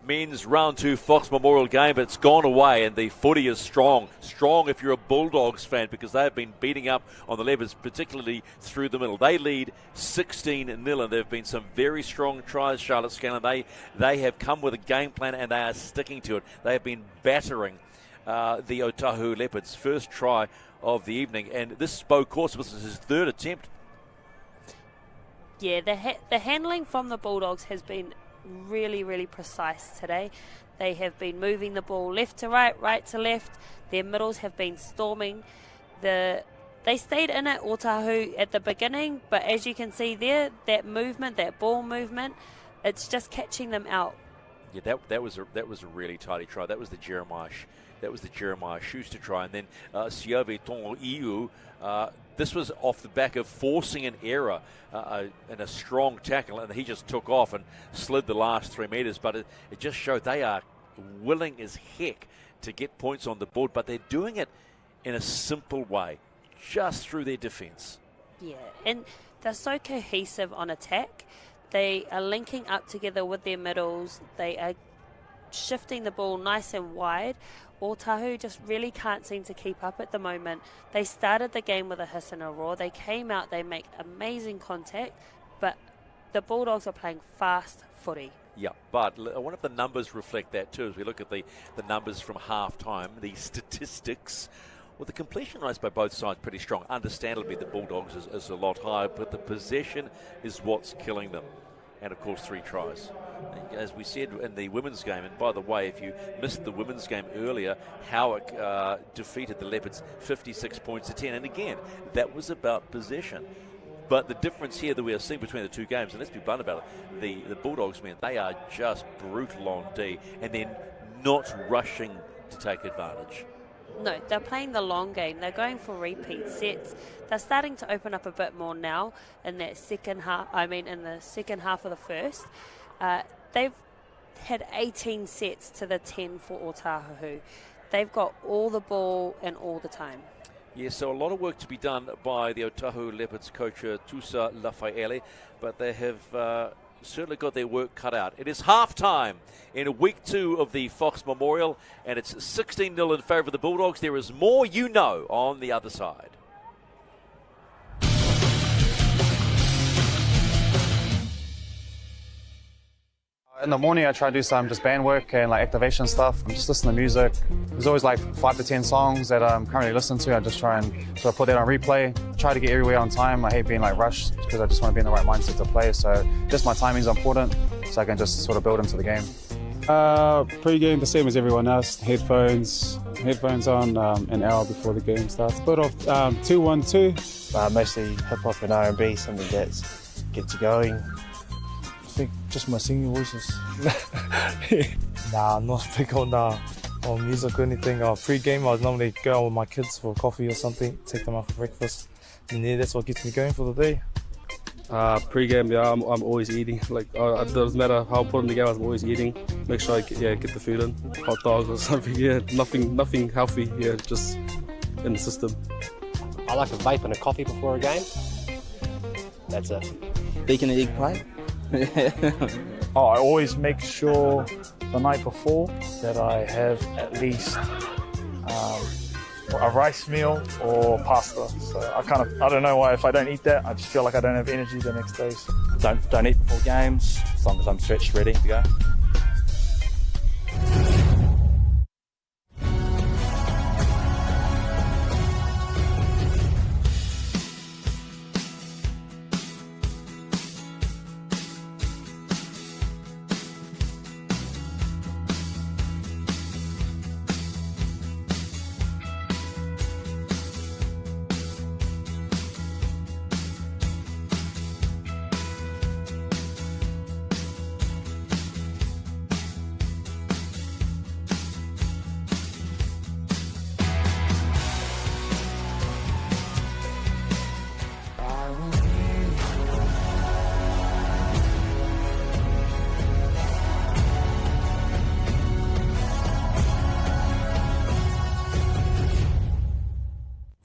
men's round 2 Fox Memorial game, but it's gone away, and the footy is strong. Strong if you're a Bulldogs fan, because they have been beating up on the Leopards, particularly through the middle. They lead 16-0, and there have been some very strong tries, Charlotte Scanlon. They have come with a game plan, and they are sticking to it. They have been battering the Otahuhu Leopards. First try of the evening, and this Bo Course was his third attempt. Yeah, the handling from the Bulldogs has been really, really precise today. They have been moving the ball left to right, right to left. Their middles have been storming. They stayed in at Otahuhu at the beginning, but as you can see there, that movement, that ball movement, it's just catching them out. Yeah, that was a really tidy try. That was the Jeremiah That was the Jeremiah Schuster try. And then Siove Tongo-Iu, this was off the back of forcing an error and a strong tackle, and he just took off and slid the last 3 metres. But it just showed they are willing as heck to get points on the board, but they're doing it in a simple way, just through their defence. Yeah, and they're so cohesive on attack. They are linking up together with their middles. They are shifting the ball nice and wide. Otahuhu just really can't seem to keep up at the moment. They started the game with a hiss and a roar. They came out, they make amazing contact, but the Bulldogs are playing fast footy. Yeah, but I wonder if the numbers reflect that too. As we look at the numbers from half-time, the statistics, well, the completion rates by both sides pretty strong. Understandably, the Bulldogs is a lot higher, but the possession is what's killing them. And, of course, 3 tries. As we said in the women's game, and by the way, if you missed the women's game earlier, Howick defeated the Leopards 56 points to 10. And again, that was about possession. But the difference here that we are seeing between the 2 games, and let's be blunt about it, the Bulldogs, man, they are just brutal on D, and then not rushing to take advantage. No, they're playing the long game. They're going for repeat sets. They're starting to open up a bit more now in that second half. In the second half of the first. They've had 18 sets to the 10 for Otahuhu. They've got all the ball and all the time. Yeah, so a lot of work to be done by the Otahuhu Leopards coach Tusa Lafaele, but they have certainly got their work cut out. It is half-time in week 2 of the Fox Memorial, and it's 16-0 in favour of the Bulldogs. There is more on the other side. In the morning, I try to do some just band work and like activation stuff. I'm just listening to music. There's always like 5 to 10 songs that I'm currently listening to. I just try and sort of put that on replay. Try to get everywhere on time. I hate being like rushed because I just want to be in the right mindset to play. So just my timing is important, so I can just sort of build into the game. Pre-game, the same as everyone else. Headphones on an hour before the game starts. Put off 2-1-2. Mostly hip hop and R&B, something that gets you going. I think just my singing voices. Nah, I'm not big on music or anything. Pre-game, I'd normally go out with my kids for coffee or something, take them out for breakfast, and yeah, that's what gets me going for the day. Pre-game, yeah, I'm always eating. Like, it doesn't matter how important the game is, I'm always eating. Make sure I get the food in, hot dogs or something. Yeah, nothing healthy. Yeah, just in the system. I like a vape and a coffee before a game. That's it. Bacon and egg pie. I always make sure the night before that I have at least a rice meal or pasta. So I don't know why, if I don't eat that, I just feel like I don't have energy the next day. So. Don't eat before games, as long as I'm stretched, ready to go.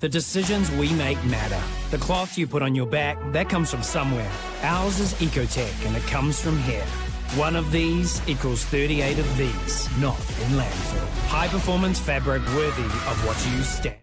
The decisions we make matter. The cloth you put on your back, that comes from somewhere. Ours is Ecotech, and it comes from here. One of these equals 38 of these, not in landfill. High-performance fabric worthy of what you stand.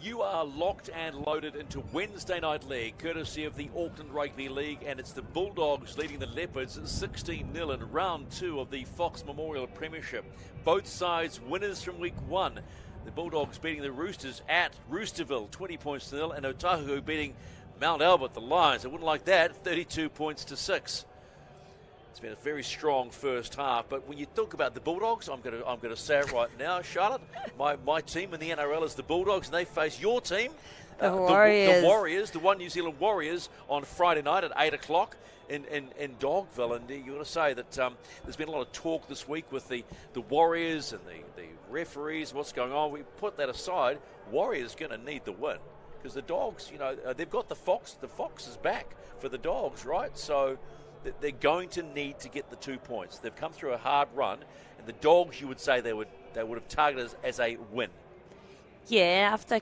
You are locked and loaded into Wednesday Night League, courtesy of the Auckland Rugby League, and it's the Bulldogs leading the Leopards 16-0 in round 2 of the Fox Memorial Premiership. Both sides winners from week 1. The Bulldogs beating the Roosters at Roosterville 20 points to 0, and Otahuhu beating Mount Albert, the Lions. I wouldn't like that, 32 points to 6. It's been a very strong first half, but when you talk about the Bulldogs, I'm going to say it right now, Charlotte. My team in the NRL is the Bulldogs, and they face your team, the Warriors. The Warriors, the One New Zealand Warriors, on Friday night at 8 o'clock in Dogville, and you got to say that there's been a lot of talk this week with the Warriors and the referees, what's going on. We put that aside. Warriors going to need the win because the Dogs, they've got the Fox. The Fox is back for the Dogs, right? So they're going to need to get the 2 points. They've come through a hard run, and the Dogs, you would say they would have targeted as a win. Yeah, after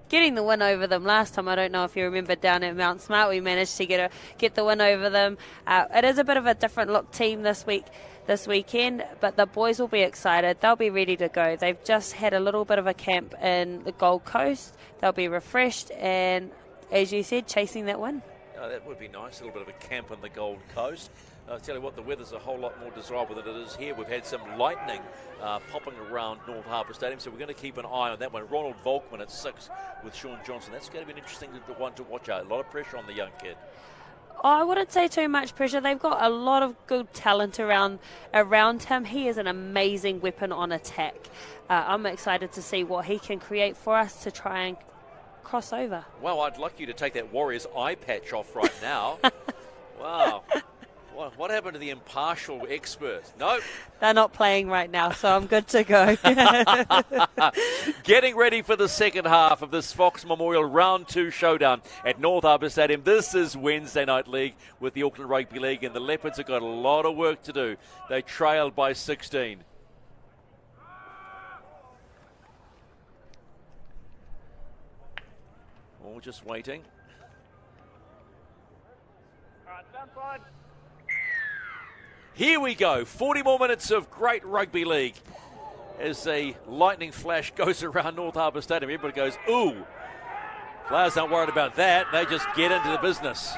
getting the win over them last time, I don't know if you remember down at Mount Smart, we managed to get the win over them. It is a bit of a different look team this weekend, but the boys will be excited. They'll be ready to go. They've just had a little bit of a camp in the Gold Coast. They'll be refreshed and, as you said, chasing that win. Oh, that would be nice, a little bit of a camp on the Gold Coast. I'll tell you what, the weather's a whole lot more desirable than it is here. We've had some lightning popping around North Harbour Stadium, so we're going to keep an eye on that one. Ronald Volkman at 6 with Sean Johnson. That's going to be an interesting one to watch out. A lot of pressure on the young kid. I wouldn't say too much pressure. They've got a lot of good talent around him. He is an amazing weapon on attack. I'm excited to see what he can create for us to try and cross over. Well, I'd like you to take that Warriors eye patch off right now. Wow. What happened to the impartial expert? Nope. They're not playing right now, so I'm good to go. Getting ready for the second half of this Fox Memorial Round 2 showdown at North Harbour Stadium. This is Wednesday Night League with the Auckland Rugby League, and the Leopards have got a lot of work to do. They trailed by 16. All just waiting. Here we go, 40 more minutes of great rugby league as the lightning flash goes around North Harbour Stadium. Everybody goes, ooh. Players aren't worried about that. They just get into the business.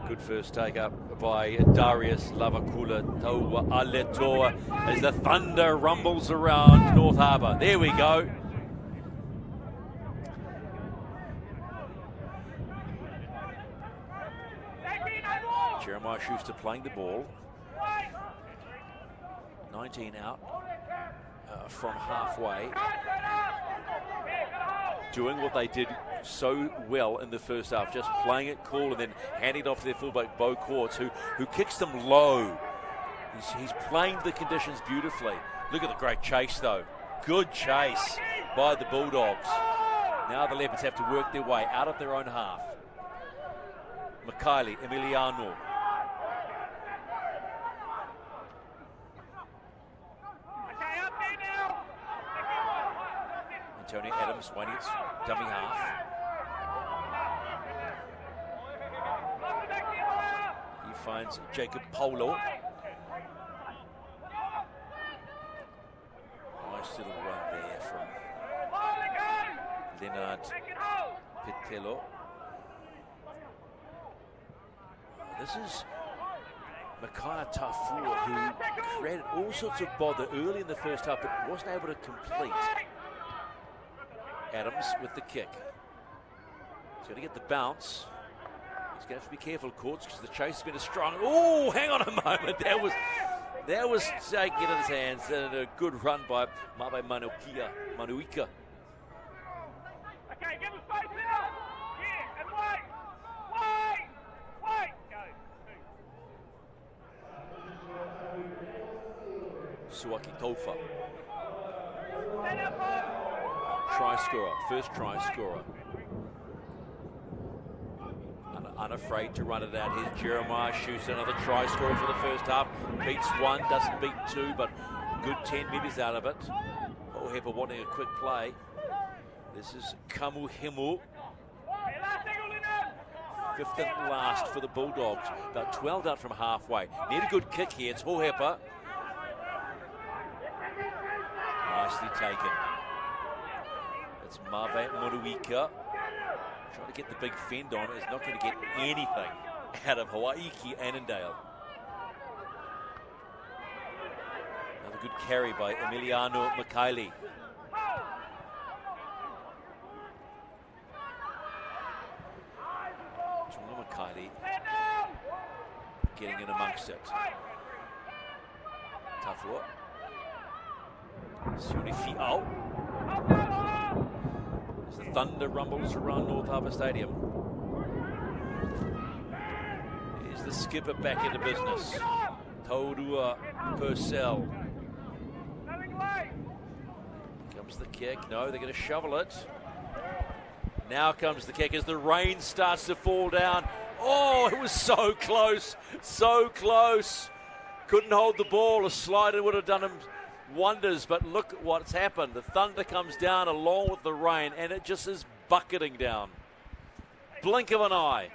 Good first take up by Darius Lavakula Taua Aletoa as the thunder rumbles around North Harbour. There we go. Jeremiah Schuster playing the ball. 19 out from halfway. Doing what they did so well in the first half, just playing it cool and then handing it off to their fullback Beau Courts, who kicks them low. He's playing the conditions beautifully. Look at the great chase though. Good chase by the Bulldogs. Now the Leopards have to work their way out of their own half. Mikaeli Emiliano. Tony Adams winning its dummy half. He finds Jacob Paulo. Nice little run there from Leonard Petello. This is Makaya Tafua, who created all sorts of bother early in the first half but wasn't able to complete. Adams with the kick. He's going to get the bounce. He's going to have to be careful, Courts, because the chase has been a strong. Oh, hang on a moment. That was taken in his hands, and a good run by Mabe Manuika. Okay, give us space now. Yeah, and wait. Go. Suaki Tofa. Try scorer, first try scorer. Unafraid to run it out. Here's Jeremiah Schuster, another try scorer for the first half. Beats one, doesn't beat two, but good 10 metres out of it. Ohepa wanting a quick play. This is Kamuhimu. Fifth and last for the Bulldogs. About 12 out from halfway. Need a good kick here. It's Ohepa. Nicely taken. It's Mave Moruika trying to get the big fend on. Is not going to get anything out of Hawaiki Annandale. Another good carry by Emiliano Mikaeli. Tonga Mikaeli getting in amongst it. Tafua. Sione Fi'au. As the thunder rumbles around North Harbour Stadium. the skipper back into business. Taurua Purcell. Comes the kick. No, they're going to shovel it. Now comes the kick as the rain starts to fall down. Oh, it was so close. So close. Couldn't hold the ball. A slider would have done him wonders, but look at what's happened. The thunder comes down along with the rain, and it just is bucketing down. Blink of an eye.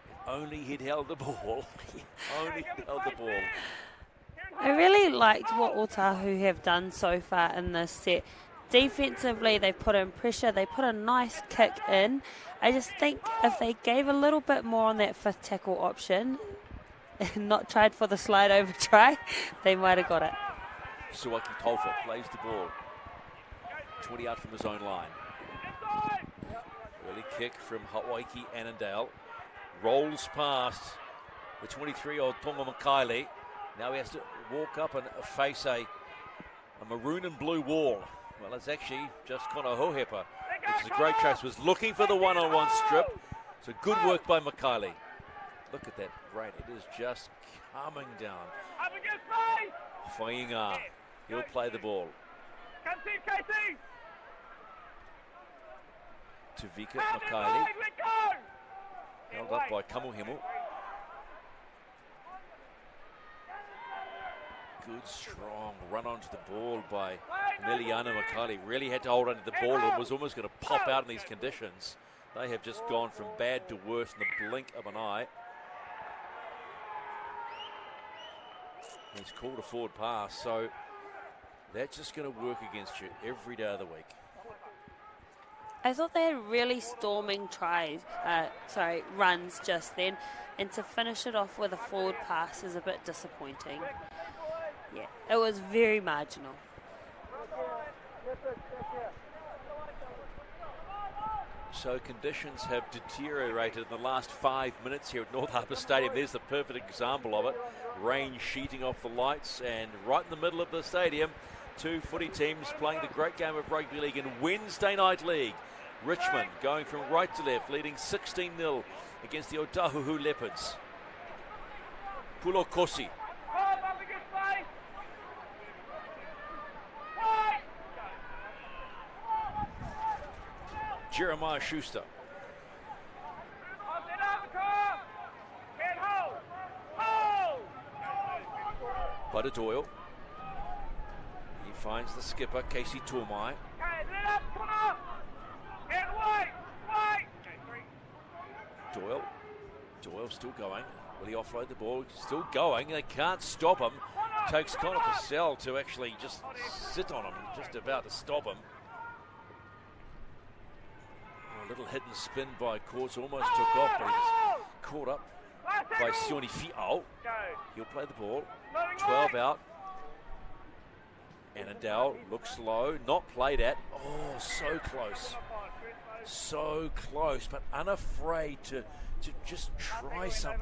If only he'd held the ball. Only he'd held the ball. I really liked what Otahuhu have done so far in this set. Defensively, they put in pressure. They put a nice kick in. I just think if they gave a little bit more on that fifth tackle option and not tried for the slide over try, they might have got it. Suwaki Tolfa plays the ball. 20 out from his own line. Early kick from Hawaii Annandale. Rolls past the 23-year-old Tonga Makaile. Now he has to walk up and face a maroon and blue wall. Well, it's actually just Connor Hohepa, which is a great chase. Was looking for the one-on-one strip. So good work by Makaile. Look at that rain. It is just coming down. Fainga, he'll play the ball. To Vika Makaile. Held up by Kamuhemu. Good, strong run onto the ball by Miliana Makaile. Really had to hold onto the ball and was almost going to pop out in these conditions. They have just gone from bad to worse in the blink of an eye. He's called a forward pass, so that's just going to work against you every day of the week. I thought they had really storming runs just then, and to finish it off with a forward pass is a bit disappointing. Yeah, it was very marginal. So conditions have deteriorated in the last 5 minutes here at North Harbour Stadium. There's the perfect example of it. Rain sheeting off the lights, and right in the middle of the stadium, two footy teams playing the great game of rugby league in Wednesday Night League. Richmond going from right to left, leading 16-0 against the Otahuhu Leopards. Pulo Kosi. Jeremiah Schuster. Butter Doyle. He finds the skipper, Casey Tormai. Doyle still going. Will he offload the ball? Still going. They can't stop him. Takes Connor Purcell to actually just sit on him, just about to stop him. A little hit and spin by Courts, almost took off, but he's caught up by Sione Fi'ao. He'll play the ball. 12 out. Annandale looks low, not played at. Oh, so close. So close, but unafraid to just try something.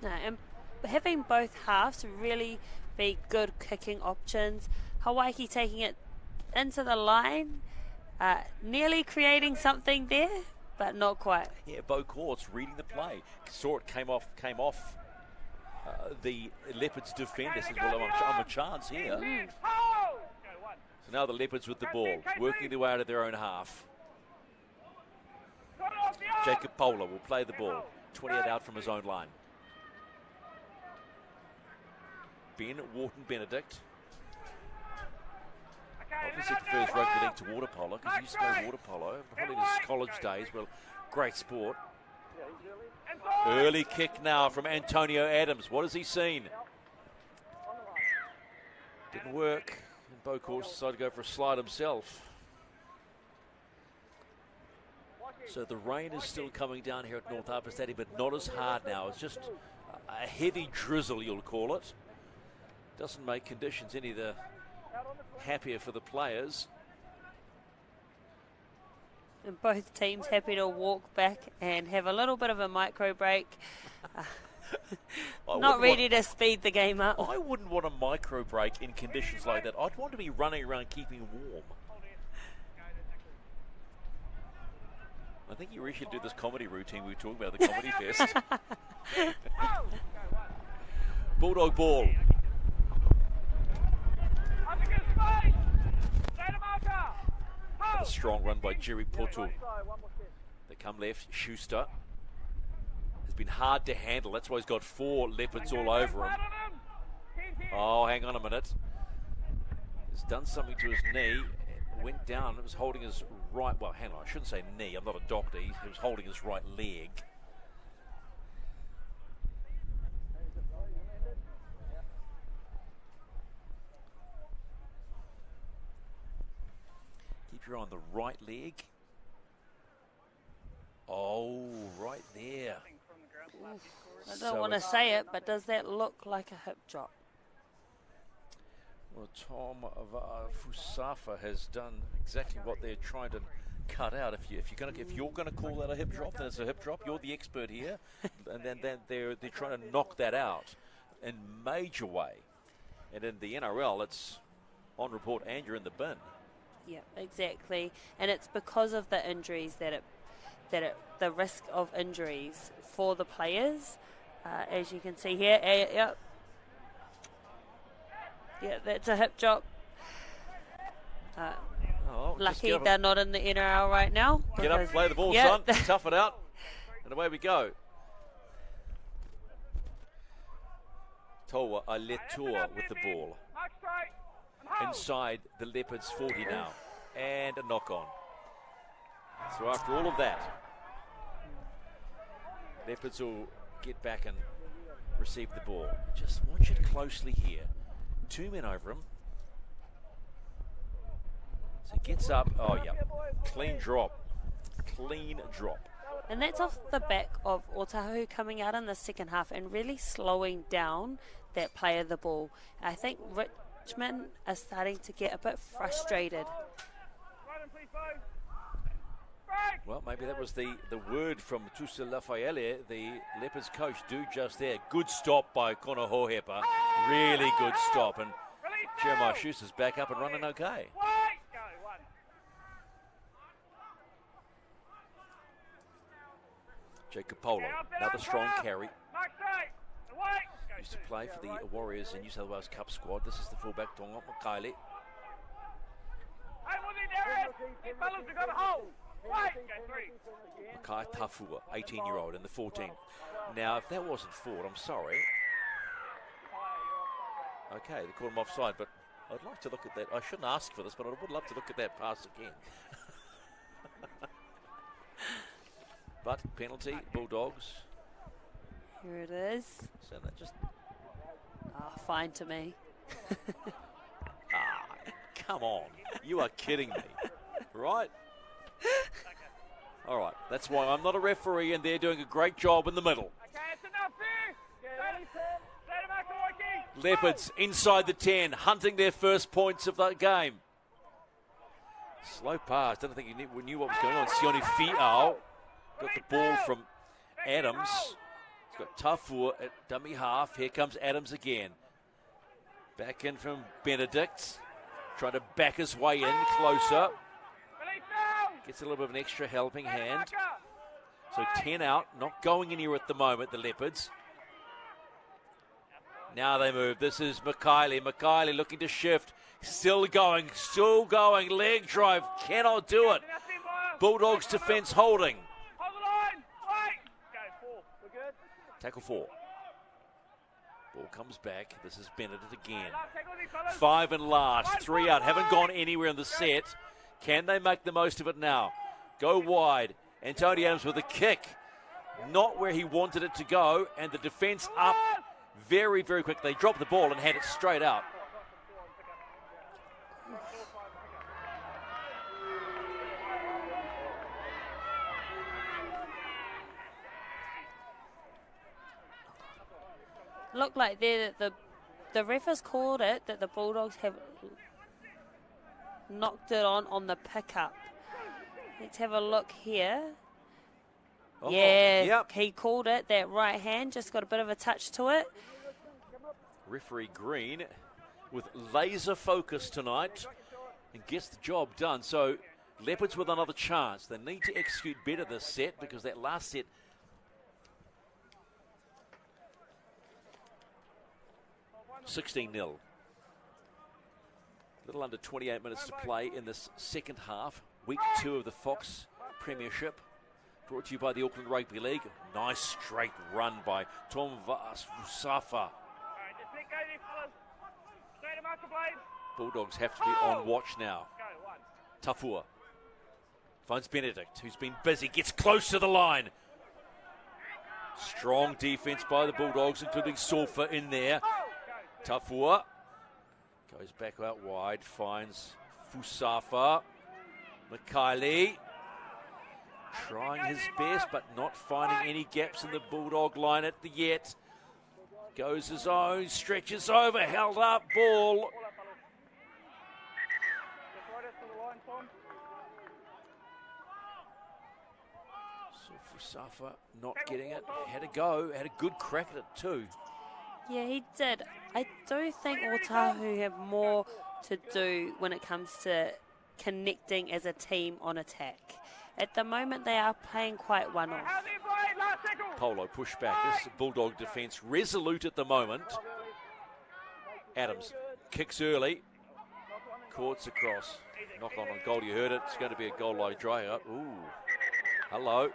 No, and having both halves really be good kicking options. Hawaii taking it into the line, nearly creating something there, but not quite. Yeah, Bo Courts reading the play. Saw it came off the Leopards defender. Says, well, I'm a chance here. So now the Leopards with the ball, working their way out of their own half. Jacob Pola will play the ball. 28 out from his own line. Ben Wharton-Benedict. Obviously prefers rugby league to water polo because he used to play water polo. Probably in his college days. Well, great sport. Early kick now from Antonio Adams. What has he seen? Didn't work. And Bo Courts decided to go for a slide himself. So the rain is still coming down here at North Harbour Stadium, but not as hard now. It's just a heavy drizzle, you'll call it. Doesn't make conditions any the happier for the players. And both teams happy to walk back and have a little bit of a micro break. Not ready to speed the game up. I wouldn't want a micro break in conditions like that. I'd want to be running around keeping warm. I think you really should do this comedy routine we were talking about at the Comedy Fest. Bulldog ball. A strong run by Jerry Poto. They come left. Schuster has been hard to handle. That's why he's got 4 Leopards all over him. Oh, hang on a minute. He's done something to his knee. It went down. It was holding his right. Well, hang on. I shouldn't say knee. I'm not a doctor. He was holding his right leg. Keep your eye on the right leg. Oh, right there. I don't want to say it, but does that look like a hip drop? Well, Tom Fusafa has done exactly what they're trying to cut out. If you're gonna call that a hip drop, then it's a hip drop. You're the expert here, and then they're trying to knock that out in major way. And in the NRL, it's on report and you're in the bin. Yeah, exactly. And it's because of the injuries the risk of injuries for the players, as you can see here. Yep. Yeah, that's a hip drop. Lucky they're not in the NRL right now. Get up, play the ball, son. Tough it out. And away we go. Toa Aletua with the ball. Inside the Leopards 40 now. And a knock on. So after all of that, Leopards will get back and receive the ball. Just watch it closely here. 2 men over him. So he gets up. Oh, yeah. Clean drop. Clean drop. And that's off the back of Otahuhu coming out in the second half and really slowing down that play of the ball. I think Richmond are starting to get a bit frustrated. Well, maybe that was the word from Tusa Lafayette, the Leopards coach. Do just there. Good stop by Connor Hohepa. Really good stop. And Jeremiah Schuster's back up and running okay. Jacob Polo, another strong carry. Used to play for the Warriors in New South Wales Cup squad. This is the fullback, Tonga Makaile. Makai Tafua, 18-year-old, in the 14. Now, if that wasn't Ford, I'm sorry. Okay, they called him offside, but I'd like to look at that. I shouldn't ask for this, but I would love to look at that pass again. But penalty, Bulldogs. Here it is. So that just... fine to me. Come on. You are kidding me. Right? All right. That's why I'm not a referee, and they're doing a great job in the middle. Leopards inside the 10, hunting their first points of that game. Slow pass. Don't think you knew what was going on. Sione Fi'ao got the ball from Adams. He's got Tafua at dummy half. Here comes Adams again. Back in from Benedict. Trying to back his way in closer. Gets a little bit of an extra helping hand. So 10 out, not going anywhere at the moment, the Leopards. Now they move. This is Makaile. Makaile looking to shift. Still going. Leg drive. Cannot do it. Bulldogs defense holding. Tackle 4. Ball comes back. This is Benedict again. 5 and last. 3 out. Haven't gone anywhere in the set. Can they make the most of it now? Go wide. Antonio Adams with a kick. Not where he wanted it to go. And the defense up very, very quick. They drop the ball and hand it straight out. Looked like the ref has called it that the Bulldogs have knocked it on the pickup. Let's have a look here. Oh, yeah, yep. He called it. That right hand just got a bit of a touch to it. Referee Green with laser focus tonight and gets the job done. So Leopards with another chance. They need to execute better this set because that last set 16-0. Little under 28 minutes to play in this second half. Week 2 of the Fox Premiership. Brought to you by the Auckland Rugby League. Nice straight run by Tom Vasafa. Bulldogs have to be on watch now. Tafua finds Benedict, who's been busy, gets close to the line. Strong defence by the Bulldogs, including Sofa in there. Tafua goes back out wide, finds Fusafa. Mikaeli trying his best, but not finding any gaps in the Bulldog line at the yet. Goes his own, stretches over, held up, ball. So Fusafa not getting it. Had a go, had a good crack at it too. Yeah, he did. I do think Otahuhu have more to do when it comes to connecting as a team on attack. At the moment, they are playing quite one-off. Polo push back. This Bulldog defence resolute at the moment. Adams kicks early. Courts across. Knock on goal. You heard it. It's going to be a goal line dry up. Ooh. Hello.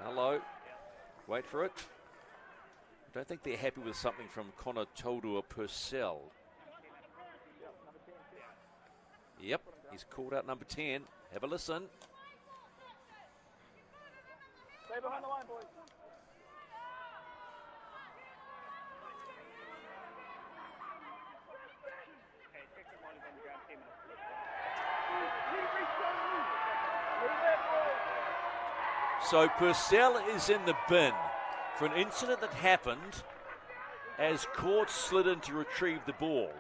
Hello. Wait for it. I don't think they're happy with something from Connor Todua Purcell. Yep. He's called out number 10. Have a listen. Stay behind the line, boys. So Purcell is in the bin for an incident that happened as Court slid in to retrieve the ball.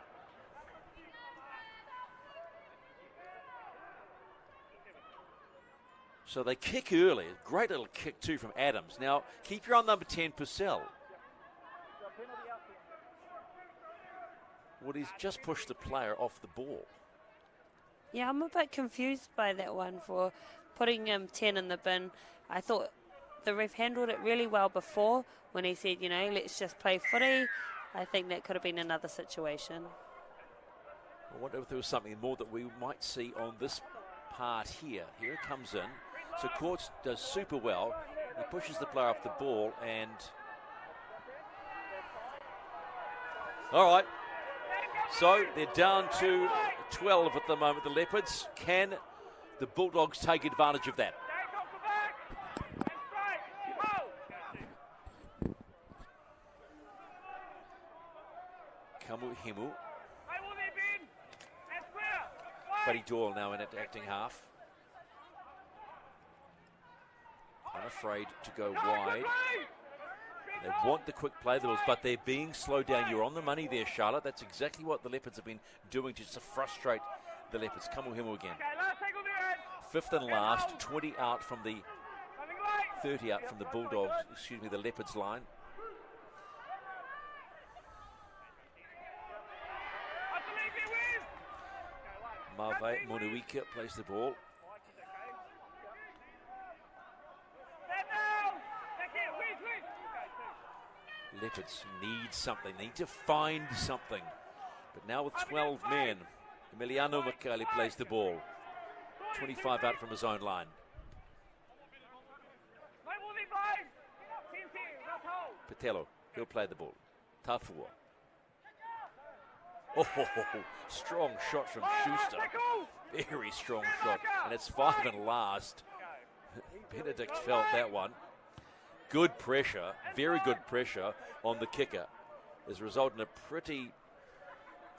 So they kick early. Great little kick too from Adams. Now, keep your eye on number 10, Purcell. Well, he's just pushed the player off the ball. Yeah, I'm a bit confused by that one for putting 10 in the bin. I thought the ref handled it really well before when he said, you know, let's just play footy. I think that could have been another situation. I wonder if there was something more that we might see on this part here. Here it comes in. So Courts does super well. He pushes the player off the ball and... All right. So they're down to 12 at the moment, the Leopards. Can the Bulldogs take advantage of that? Kamuhimu. Buddy Doyle now in acting half. Unafraid to go wide. They want the quick play, but they're being slowed down. You're on the money there, Charlotte. That's exactly what the Leopards have been doing just to frustrate the Leopards. Kamuhimu again. Fifth and last, 20 out from the 30 out from the Bulldogs, the Leopards line. Mave Monuika plays the ball. Leopards need something. They need to find something. But now with 12 men, Emiliano Mikaeli plays the ball. 25 out from his own line. Patello, he'll play the ball. Tafua. Oh, strong shot from Schuster. Very strong shot. And it's 5 and last. Benedict felt that one. Good pressure, very good pressure on the kicker. Has resulted in a pretty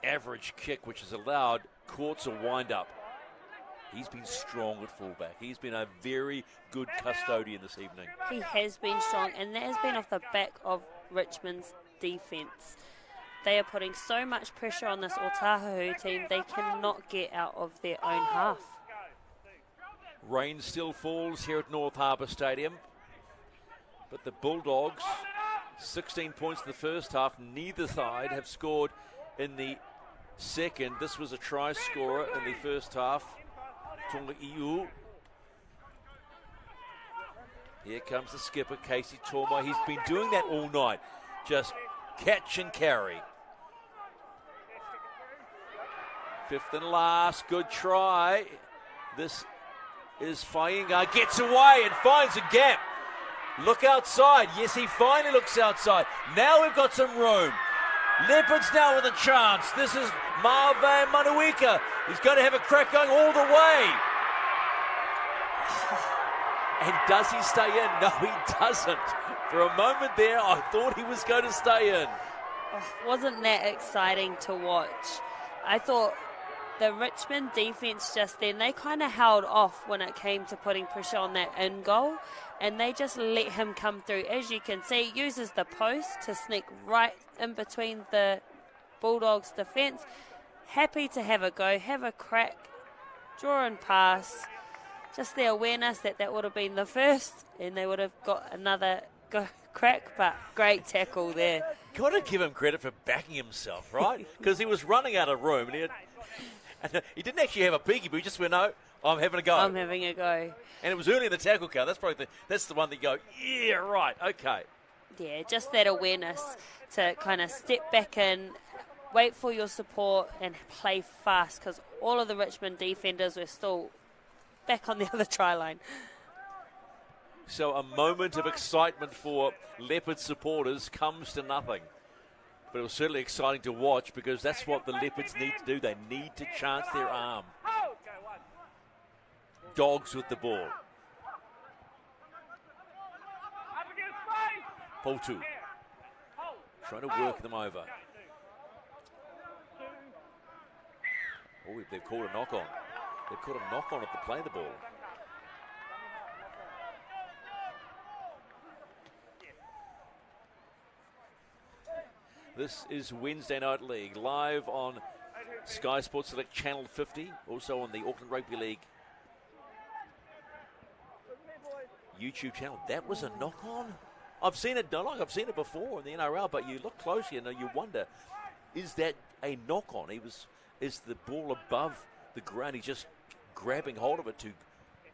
average kick, which has allowed Courts a wind-up. He's been strong at fullback. He's been a very good custodian this evening. He has been strong, and that has been off the back of Richmond's defence. They are putting so much pressure on this Otahuhu team, they cannot get out of their own half. Rain still falls here at North Harbour Stadium. But the Bulldogs, 16 points in the first half. Neither side have scored in the second. This was a try scorer in the first half. Otahuhu. Here comes the skipper, Casey Torma. He's been doing that all night. Just catch and carry. Fifth and last, good try. This is Fainga, gets away and finds a gap. Look outside. Yes, he finally looks outside. Now we've got some room. Leopards now with a chance. This is Marve Manuika. He's going to have a crack going all the way. And does he stay in? No, he doesn't. For a moment there, I thought he was going to stay in. Oh, wasn't that exciting to watch? I thought the Richmond defence just then, they kind of held off when it came to putting pressure on that in goal, and they just let him come through. As you can see, he uses the post to sneak right in between the Bulldogs' defence. Happy to have a go, have a crack, draw and pass. Just the awareness that would have been the first, and they would have got another crack, but great tackle there. Got to give him credit for backing himself, right? Because he was running out of room, and he didn't actually have a peeky, but he just went, no, I'm having a go. I'm having a go. And it was early in the tackle count. That's probably that's the one that you go, yeah, right, okay. Yeah, just that awareness to kind of step back in, wait for your support, and play fast, because all of the Richmond defenders were still back on the other try line. So a moment of excitement for Leopard supporters comes to nothing. But it was certainly exciting to watch, because that's what the Leopards need to do. They need to chance their arm. Dogs with the ball. Poltu trying to work them over. Oh, they've called a knock on. They've called a knock on at the play of the ball. This is Wednesday Night League, live on Sky Sports Select Channel 50, also on the Auckland Rugby League YouTube channel. That was a knock-on. I've seen it done, I've seen it before in the NRL, but you look closely and you wonder, is that a knock-on? Is the ball above the ground? He's just grabbing hold of it to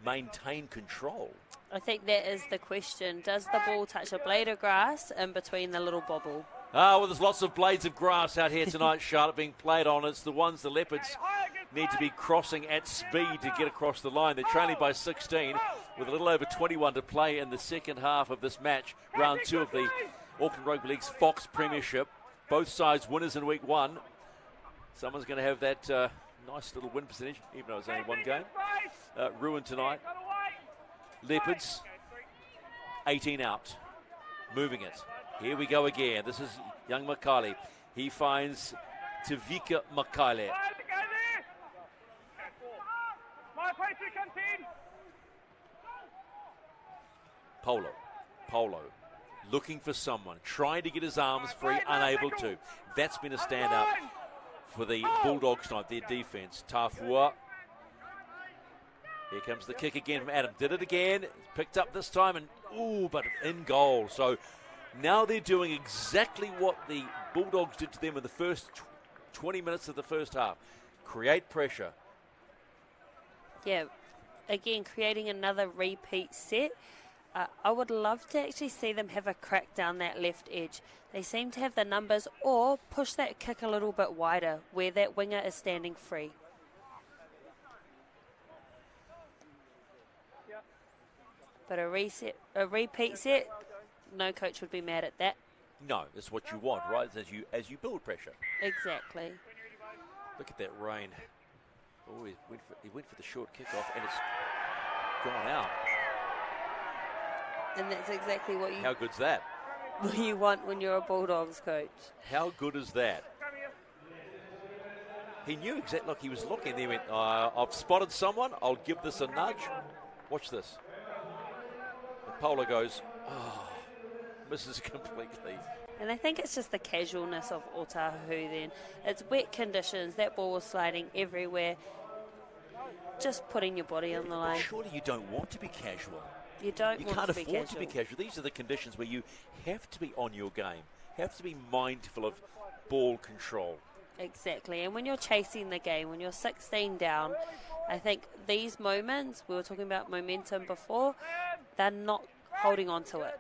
maintain control. I think that is the question. Does the ball touch a blade of grass in between the little bobble? Well, there's lots of blades of grass out here tonight, Charlotte, being played on. It's the ones the Leopards need to be crossing at speed to get across the line. They're trailing by 16 with a little over 21 to play in the second half of this match, round 2 of the Auckland Rugby League's Fox Premiership. Both sides winners in week 1. Someone's going to have that nice little win percentage, even though it's only one game, ruined tonight. Leopards, 18 out, moving it. Here we go again. This is young Makali. He finds Tavika Makale. Polo. Looking for someone. Trying to get his arms free. Unable to. That's been a standout for the Bulldogs tonight. Their defense. Tafua. Here comes the kick again from Adam. Did it again. Picked up this time. And but in goal. So now they're doing exactly what the Bulldogs did to them in the first 20 minutes of the first half. Create pressure. Yeah, again, creating another repeat set. I would love to actually see them have a crack down that left edge. They seem to have the numbers, or push that kick a little bit wider where that winger is standing free. But a repeat set, no coach would be mad at that. No, that's what you want, right? As you build pressure. Exactly. Look at that rain. Oh, he went for the short kickoff, and it's gone out. And that's exactly what How good's that? you want when you're a Bulldogs coach. How good is that? He knew exactly. Look, he was looking. He went, I've spotted someone. I'll give this a nudge. Watch this. And Polo goes, misses completely. And I think it's just the casualness of Otahuhu then. It's wet conditions. That ball was sliding everywhere. Just putting your body on the line. Surely you don't want to be casual. You can't afford to be casual. These are the conditions where you have to be on your game, have to be mindful of ball control. Exactly. And when you're chasing the game, when you're 16 down, I think these moments, we were talking about momentum before, they're not holding on to it.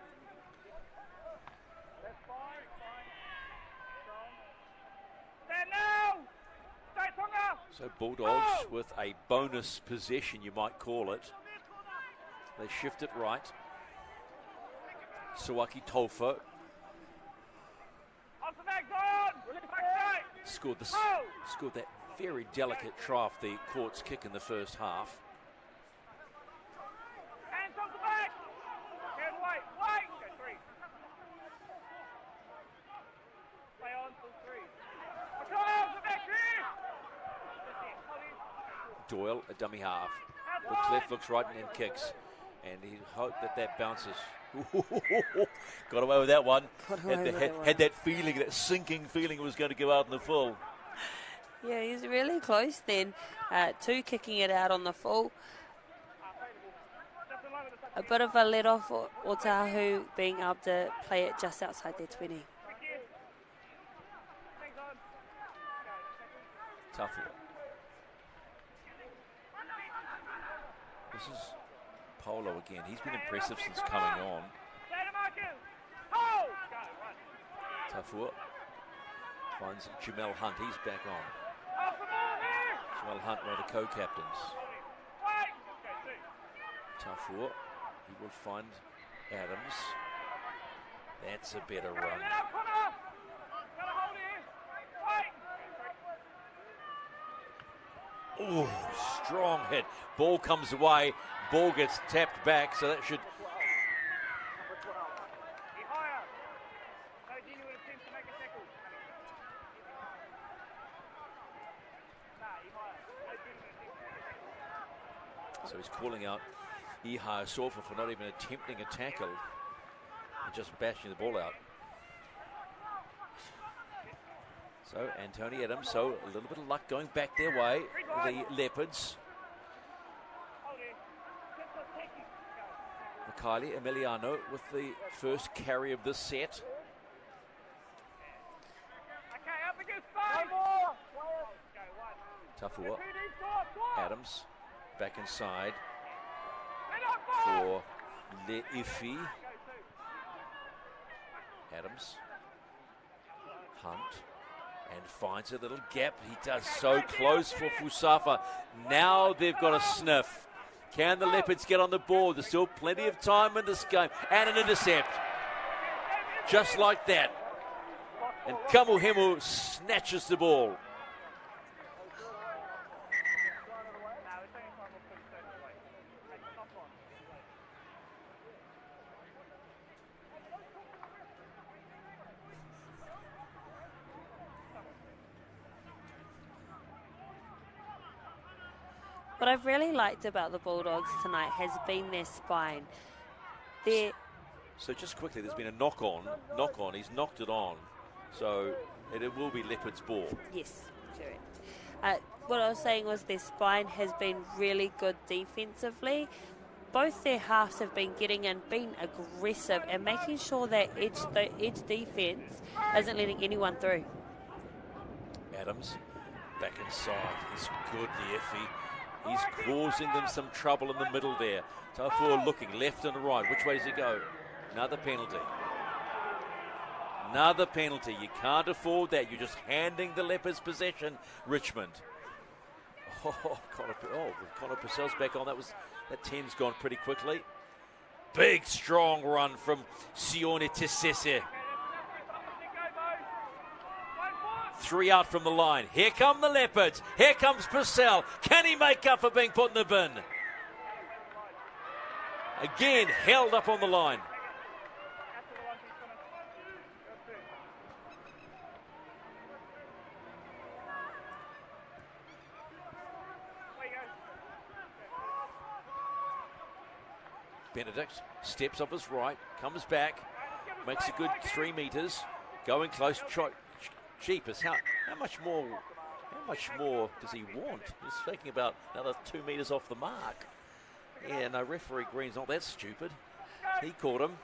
So Bulldogs with a bonus possession, you might call it. They shift it right. Sawaki Tolfo scored that very delicate try off the court's kick in the first half. Doyle, a dummy half. Looks left, looks right, and then kicks. And he hoped that bounces. Got away with that one. Had that feeling, that sinking feeling it was going to go out in the full. Yeah, he's really close then to kicking it out on the full. A bit of a let off for Otahuhu being able to play it just outside their 20. Tough one. This is Polo again. He's been impressive since coming on. Tafua finds Jamel Hunt. He's back on. Jamel Hunt, one of the co-captains. Tafua, he will find Adams. That's a better run. Oh, strong hit. Ball comes away. Ball gets tapped back, so that should... So he's calling out Iha Sofa for not even attempting a tackle and just bashing the ball out. So Anthony Adams, so a little bit of luck going back their way, the Leopards. Mikhaili Emiliano with the first carry of this set. Tafua. Adams back inside for Leifi. Adams. Hunt. And finds a little gap. He does so close for Fusafa. Now they've got a sniff. Can the Leopards get on the board? There's still plenty of time in this game. And an intercept. Just like that. And Kamuhemu snatches the ball. What I've really liked about the Bulldogs tonight has been their spine. So just quickly, there's been a knock on. He's knocked it on. So it will be Leopard's ball. Yes, correct. What I was saying was their spine has been really good defensively. Both their halves have been getting in, being aggressive and making sure that the edge defense isn't letting anyone through. Adams back inside. He's good, Leifi. He's causing them some trouble in the middle there. Tafua looking left and right. Which way does he go? Another penalty. Another penalty. You can't afford that. You're just handing the Leopards possession, Richmond. Connor Purcell's back on. That 10's gone pretty quickly. Big, strong run from Sione Tesese. 3 out from the line. Here come the Leopards. Here comes Purcell. Can he make up for being put in the bin? Again, held up on the line. Benedict steps off his right, comes back, makes a good 3 meters, going close. Cheapest. How much more does he want? He's thinking about another 2 meters off the mark. Yeah, no, referee Green's not that stupid. He caught him.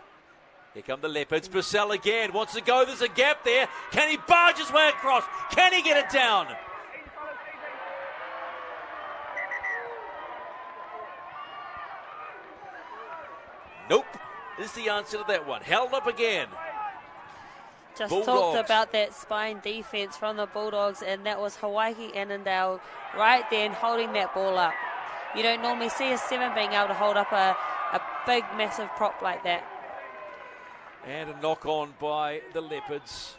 Here come the Leopards. Purcell again wants to go. There's a gap there. Can he barge his way across? Can he get it down? Nope, is the answer to that one. Held up again. Just Bulldogs. talked about that spine defense from the Bulldogs, and that was Hawaii Annandale right then holding that ball up. You don't normally see a 7 being able to hold up a big, massive prop like that. And a knock on by the Leopards.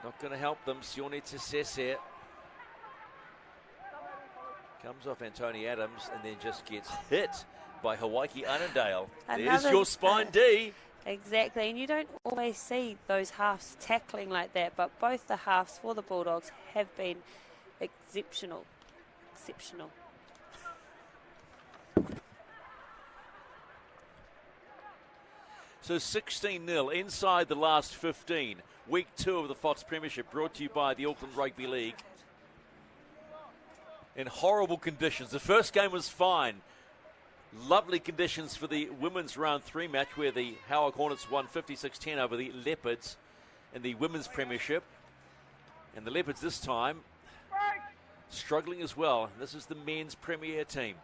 Not going to help them. Sione Tesese comes off Anthony Adams and then just gets hit by Hawaii Annandale. There's your spine D. Exactly, and you don't always see those halves tackling like that, but both the halves for the Bulldogs have been exceptional. Exceptional. So 16-0 inside the last 15. Week 2 of the Fox Premiership, brought to you by the Auckland Rugby League. In horrible conditions. The first game was fine. Lovely conditions for the women's round 3 match, where the Howard Hornets won 56-10 over the Leopards in the women's premiership. And the Leopards this time struggling as well. This is the men's premier team.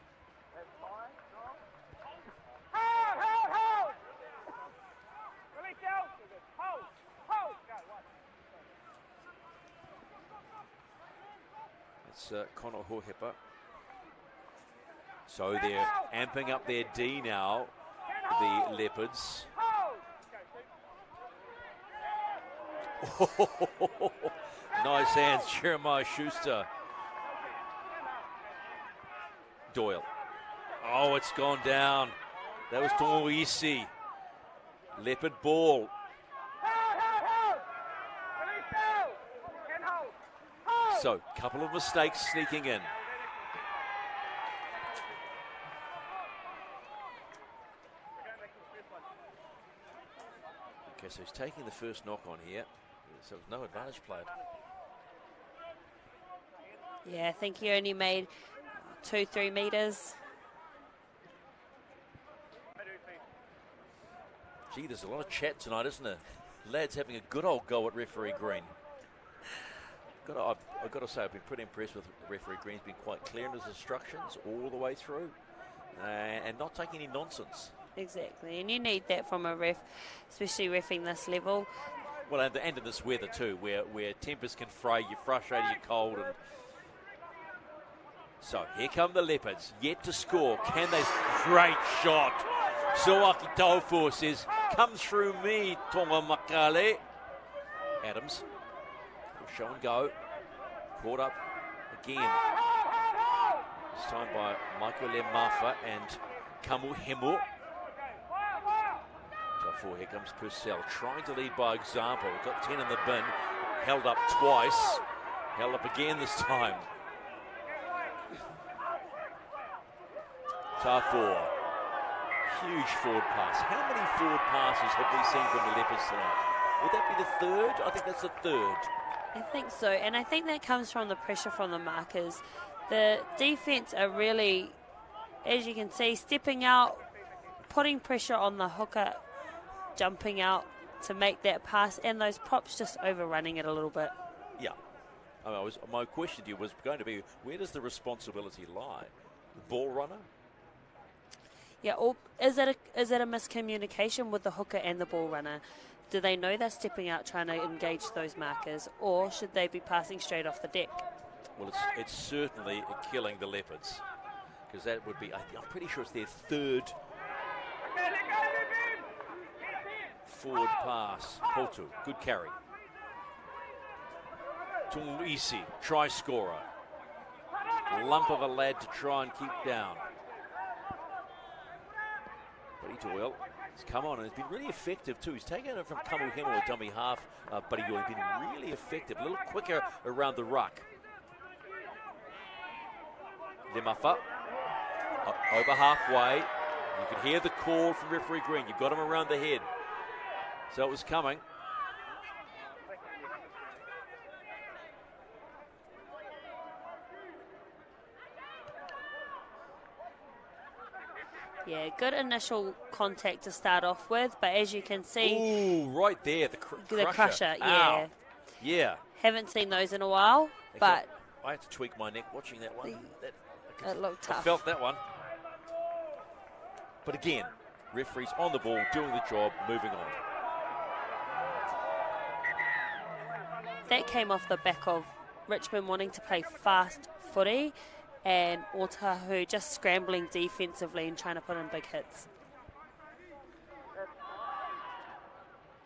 It's Connor Hohepa. So they're amping up their D now, the Leopards. Nice hands, Jeremiah Schuster. Doyle. Oh, it's gone down. That was Tomoisi. Leopard ball. So, couple of mistakes sneaking in. Okay, so he's taking the first knock on here. So no advantage played. Yeah, I think he only made 2-3 metres. Gee, there's a lot of chat tonight, isn't there? Lads having a good old go at referee Green. I've got to say, I've been pretty impressed with referee Green. He's been quite clear in his instructions all the way through, and not taking any nonsense. Exactly, and you need that from a ref, especially reffing this level. Well, and in this weather too, where tempers can fray, you're frustrated, you're cold. And so here come the Leopards, yet to score. Can they? Great shot. Soaki Taufu says, come through me, Tonga Makale. Adams. Show and go. Caught up again. This time by Michael Lemafa and Kamuhemu. So here comes Purcell, trying to lead by example. Got 10 in the bin. Held up twice. Held up again this time. Tafor. Huge forward pass. How many forward passes have we seen from the Leopards tonight? Would that be the third? I think that's the third. I think so, and I think that comes from the pressure from the markers. The defense are really, as you can see, stepping out, putting pressure on the hooker, jumping out to make that pass, and those props just overrunning it a little bit. Yeah. My question to you was going to be, where does the responsibility lie? The ball runner? Yeah, or is it a miscommunication with the hooker and the ball runner? Do they know they're stepping out trying to engage those markers, or should they be passing straight off the deck? Well, it's certainly killing the Leopards, because that would be, I'm pretty sure it's their third forward pass. Potu, good carry. Tumuisi, try scorer. Lump of a lad to try and keep down. Buddy Doyle. He's come on and he's been really effective too. He's taken it from Kamuhemo, a dummy half, Buddy Doyle. He's been really effective, a little quicker around the ruck. Lemafa, over halfway. You can hear the call from referee Green. You've got him around the head. So it was coming. Yeah, good initial contact to start off with, but as you can see... Ooh, right there, the crusher. Yeah. Ow. Yeah. Haven't seen those in a while, but... I had to tweak my neck watching that one. It looked tough. I felt that one. But again, referees on the ball, doing the job, moving on. That came off the back of Richmond wanting to play fast footy and Otahuhu just scrambling defensively and trying to put in big hits.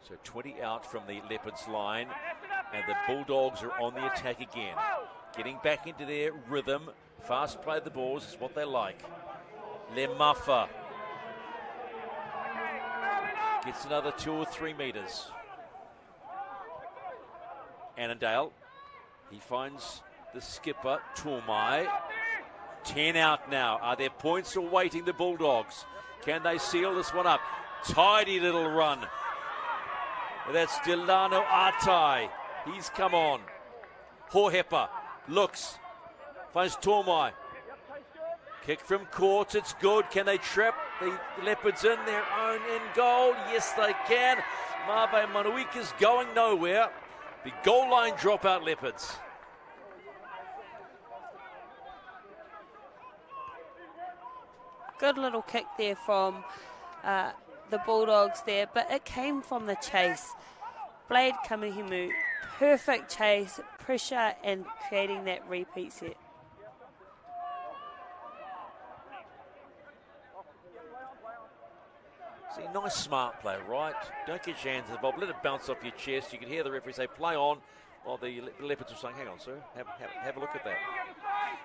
So 20 out from the Leopards line, and the Bulldogs are on the attack again. Getting back into their rhythm. Fast play the balls is what they like. Lemafa gets another 2 or 3 metres. Annandale, he finds the skipper, Tormai. 10 out now. Are there points awaiting the Bulldogs? Can they seal this one up? Tidy little run. That's Delano Atai. He's come on. Hohepa looks, finds Tormai. Kick from court, it's good. Can they trap the Leopards in their own end goal? Yes, they can. Mabe Manuika's going nowhere. The goal line dropout Leopards. Good little kick there from the Bulldogs there, but it came from the chase. Blade Kamihimu, perfect chase, pressure, and creating that repeat set. See, nice smart play, right? Don't get your hands involved. Let it bounce off your chest. You can hear the referee say, play on. While the Leopards are saying, hang on, sir, have a look at that.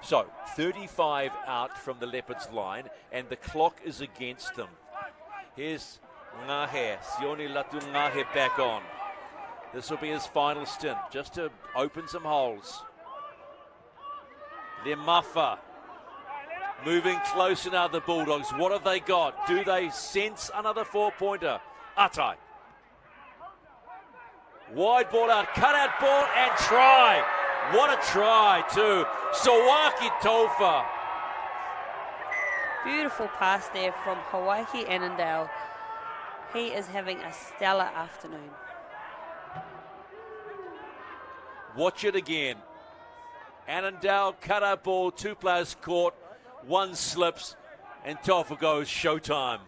So, 35 out from the Leopards line, and the clock is against them. Here's Ngahe, Sione Latu Ngahe back on. This will be his final stint, just to open some holes. Lemafa moving closer now, the Bulldogs. What have they got? Do they sense another 4-pointer? Atai. Wide ball out, cut out ball and try. What a try too. Sawaki Tofa. Beautiful pass there from Hawaii Annandale. He is having a stellar afternoon. Watch it again. Annandale, cut out ball, 2 players caught, 1 slips, and Tofa goes showtime.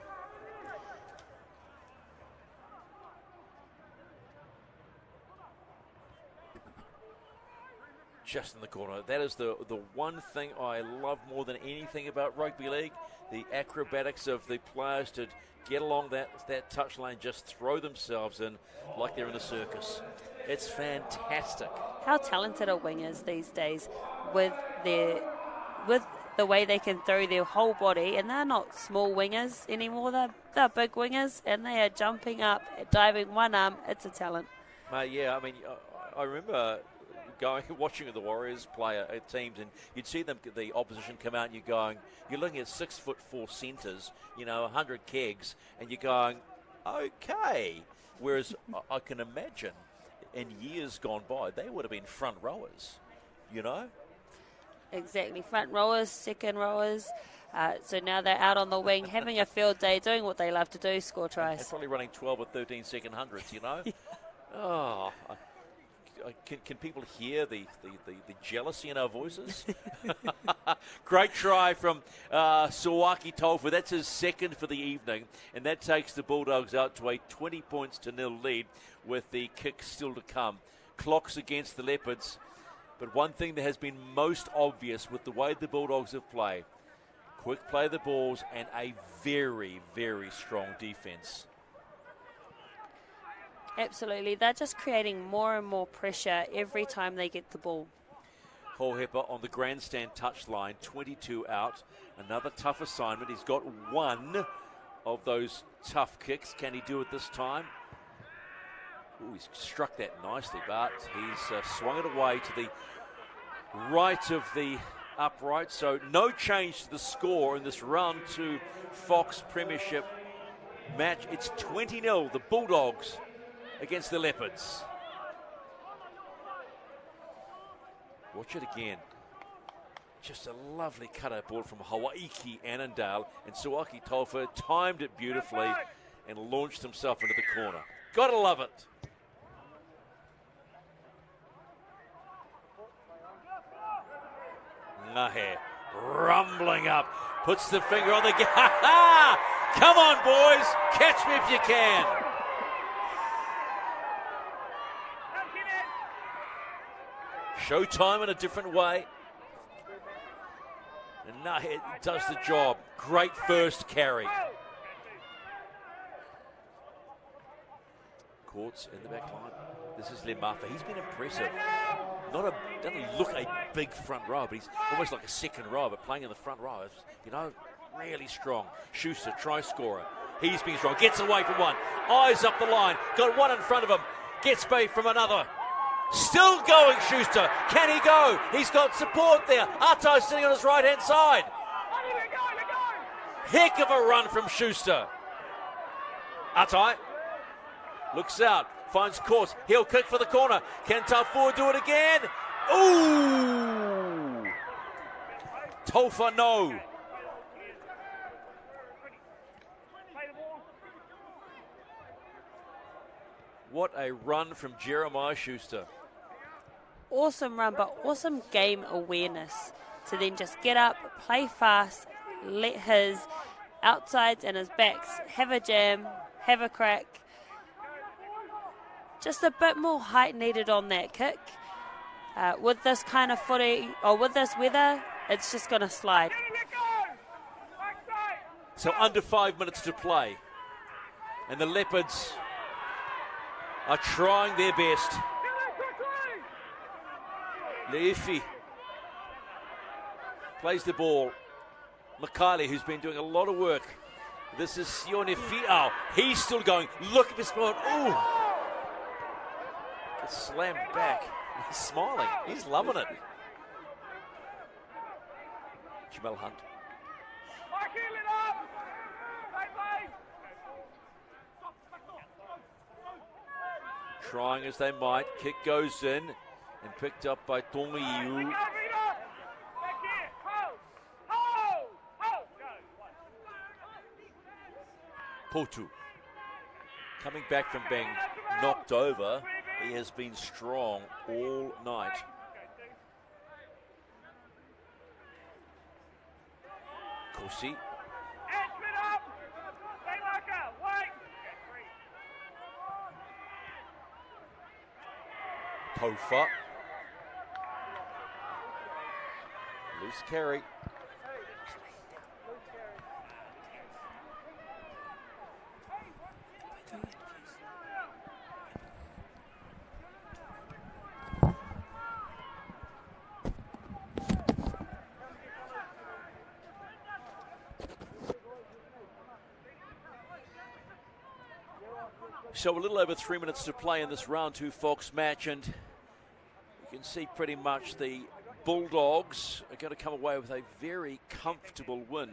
Just in the corner. That is the one thing I love more than anything about rugby league. The acrobatics of the players to get along that touch lane, just throw themselves in like they're in a circus. It's fantastic. How talented are wingers these days with the way they can throw their whole body, and they're not small wingers anymore. They're big wingers, and they are jumping up, diving one arm. It's a talent. Yeah, I mean, I remember watching the Warriors play teams, and you'd see them, the opposition come out, and you're looking at 6'4" centres, 100 kegs, and you're going, okay. Whereas I can imagine in years gone by, they would have been front rowers, Exactly, front rowers, second rowers. So now they're out on the wing, having a field day, doing what they love to do, score tries. And probably running 12 or 13 second hundreds, Oh, can people hear the jealousy in our voices? Great try from Sawaki Tofa. That's his second for the evening, and that takes the Bulldogs out to a 20-0 lead with the kick still to come. Clock's against the Leopards, but one thing that has been most obvious with the way the Bulldogs have played, quick play the balls and a very, very strong defence. Absolutely. They're just creating more and more pressure every time they get the ball. Hohepa on the grandstand touchline, 22 out. Another tough assignment. He's got 1 of those tough kicks. Can he do it this time? Ooh, he's struck that nicely, but he's swung it away to the right of the upright. So no change to the score in this round 2 Fox Premiership match. It's 20-0, the Bulldogs against the Leopards. Watch it again. Just a lovely cutout ball from Hawaii Annandale, and Sawaki Tofa timed it beautifully and launched himself into the corner. Gotta love it. Ngahe rumbling up, puts the finger on the gas. Come on, boys. Catch me if you can. Showtime in a different way. And now it does the job. Great first carry. Courts in the back line. This is Lemafa. He's been impressive. Doesn't look a big front row, but he's almost like a second row, but playing in the front row. You know, really strong. Schuster, try scorer. He's been strong. Gets away from one. Eyes up the line. Got one in front of him. Gets bait from another. Still going, Schuster. Can he go? He's got support there. Atai sitting on his right-hand side. Heck of a run from Schuster. Atai looks out, finds course. He'll kick for the corner. Can Taufua do it again? Ooh! Tofa, no. What a run from Jeremiah Schuster. Awesome run, but awesome game awareness to then just get up, play fast, let his outsides and his backs have a jam, have a crack. Just a bit more height needed on that kick. With this kind of footy, or with this weather, it's just going to slide. So under 5 minutes to play. And the Leopards are trying their best. Leifi plays the ball. Mikaele, who's been doing a lot of work. This is Sione Fi'au. He's still going. Look at this spot. Ooh. Gets slammed back. He's smiling. He's loving it. Jamel Hunt. Trying as they might. Kick goes in and picked up by Tongiu. Potu coming back from being knocked over. He has been strong all night. Kosi. Tofa. Loose carry. So a little over 3 minutes to play in this round 2 Fox match, and you can see pretty much the Bulldogs are going to come away with a very comfortable win.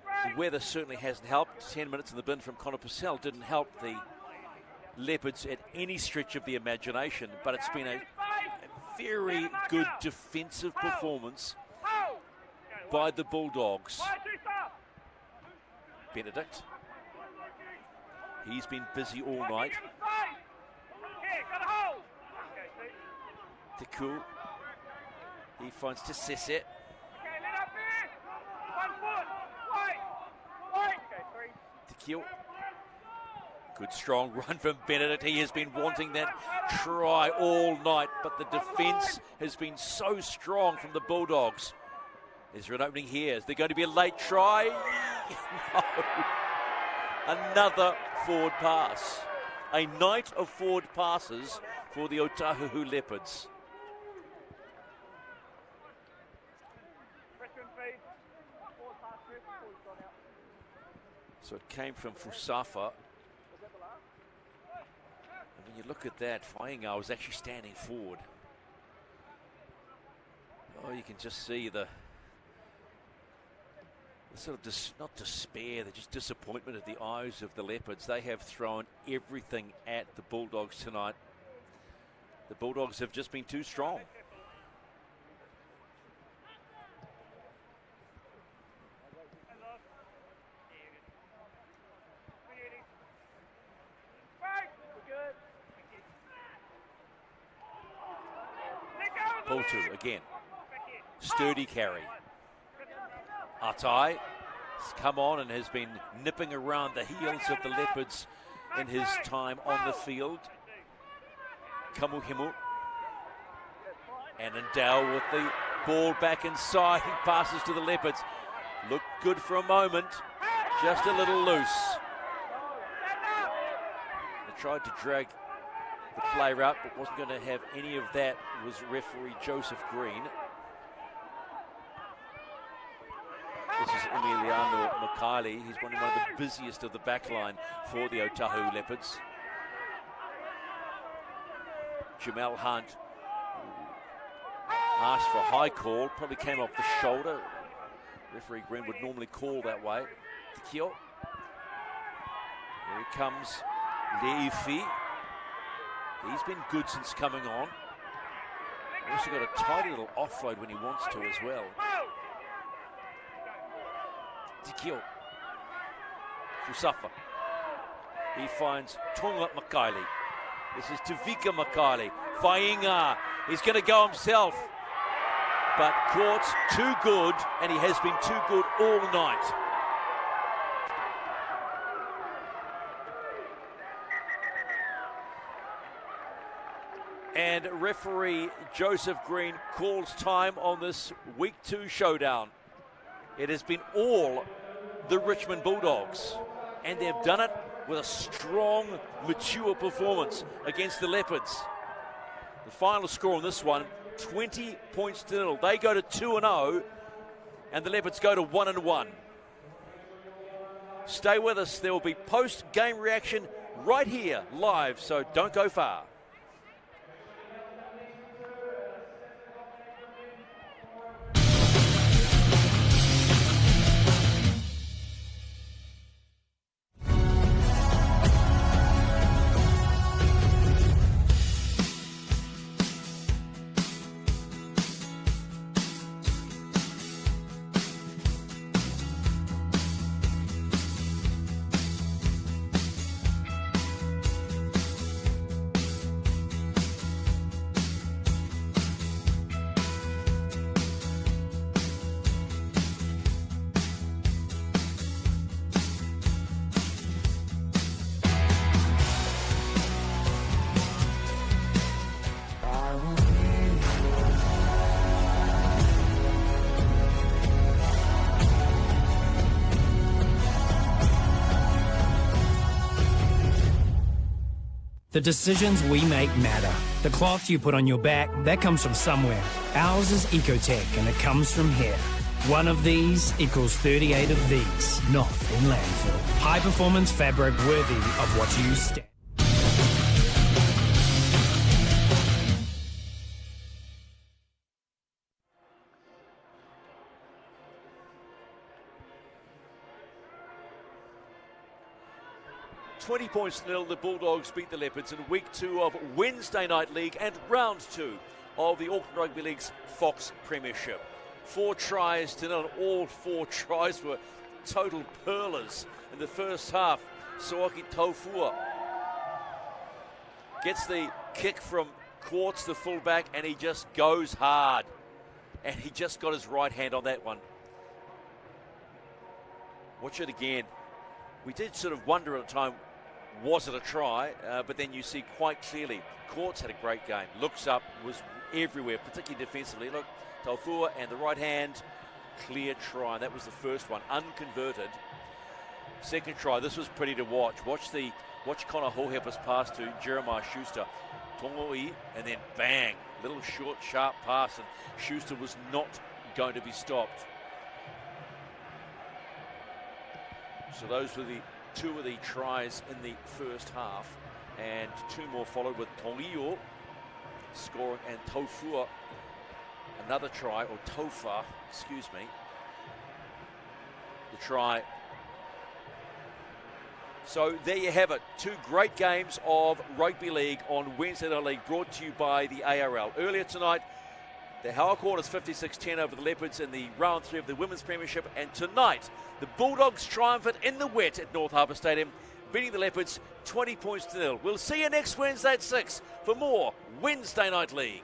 The weather certainly hasn't helped. 10 minutes in the bin from Connor Purcell didn't help the Leopards at any stretch of the imagination, but it's been a very good defensive performance by the Bulldogs. Benedict. He's been busy all night. Teku. He finds Tesese. Teku. Good strong run from Benedict. He has been wanting that try all night, but the defence has been so strong from the Bulldogs. Is there an opening here? Is there going to be a late try? No. Another forward pass. A night of forward passes for the Otahuhu Leopards. So it came from Fusafa. And when you look at that, Whainga was actually standing forward. Oh, you can just see the sort of not despair, they're just disappointment at the eyes of the Leopards. They have thrown everything at the Bulldogs tonight. The Bulldogs have just been too strong. Potu again. Sturdy carry. Atai He's come on and has been nipping around the heels of the Leopards in his time on the field. Kamuhimu. And Endell with the ball back inside. He passes to the Leopards. Looked good for a moment. Just a little loose. They tried to drag the player up, but wasn't going to have any of that. It was referee Joseph Green. This is Emiliano Mikaeli. He's one of the busiest of the backline for the Otahuhu Leopards. Jamel Hunt asked for a high call, probably came off the shoulder. Referee Green would normally call that way. Tikio. Here he comes, Leifi. He's been good since coming on. Also got a tidy little offload when he wants to as well. Tikio. Fusafa. He finds Tonga Mikaeli. This is Tavika Mikaeli. Fainga. He's going to go himself. But Court's too good, and he has been too good all night. And referee Joseph Green calls time on this Week 2 showdown. It has been all the Richmond Bulldogs, and they've done it with a strong, mature performance against the Leopards. The final score on this one, 20 points to 0. They go to 2-0, and the Leopards go to 1-1. Stay with us. There will be post-game reaction right here, live, so don't go far. The decisions we make matter. The cloth you put on your back, that comes from somewhere. Ours is Ecotech, and it comes from here. One of these equals 38 of these, not in landfill. High performance fabric worthy of what you stand. Points to 0, the Bulldogs beat the Leopards in Week 2 of Wednesday Night League and Round 2 of the Auckland Rugby League's Fox Premiership. 4 tries to 0, and all 4 tries were total pearlers in the first half. Soaki Taufua gets the kick from Quartz, the fullback, and he just goes hard. And he just got his right hand on that one. Watch it again. We did sort of wonder at a time, was it a try? But then you see quite clearly, Quartz had a great game. Looks up, was everywhere, particularly defensively. Look, Taufua and the right hand, clear try. That was the first one, unconverted. Second try, this was pretty to watch. Watch Connor Hohepa's pass to Jeremiah Schuster. Tongoi, and then bang, little short, sharp pass, and Schuster was not going to be stopped. So those were the 2 of the tries in the first half, and 2 more followed with Tongio scoring and Taufua another try, or Tofa, excuse me, the try. So there you have it, 2 great games of rugby league on Wednesday Night League, brought to you by the ARL. Earlier tonight, the Harcourters 56-10 over the Leopards in the round 3 of the Women's Premiership, and tonight the Bulldogs triumphant in the wet at North Harbour Stadium, beating the Leopards 20 points to 0. We'll see you next Wednesday at 6 for more Wednesday Night League.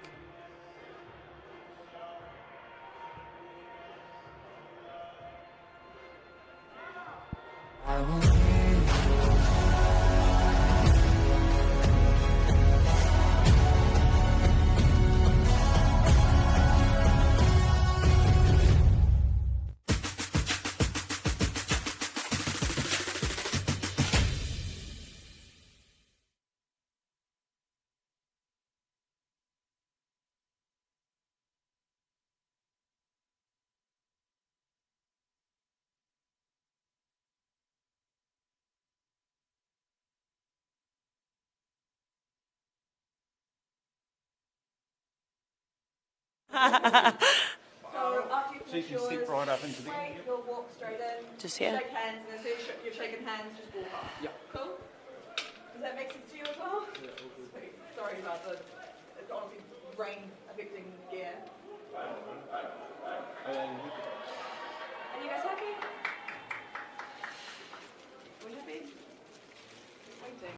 So you can step right up into the... You'll walk straight in. Just here. Shake hands, and as soon as you're shaking hands, just walk off. Yeah.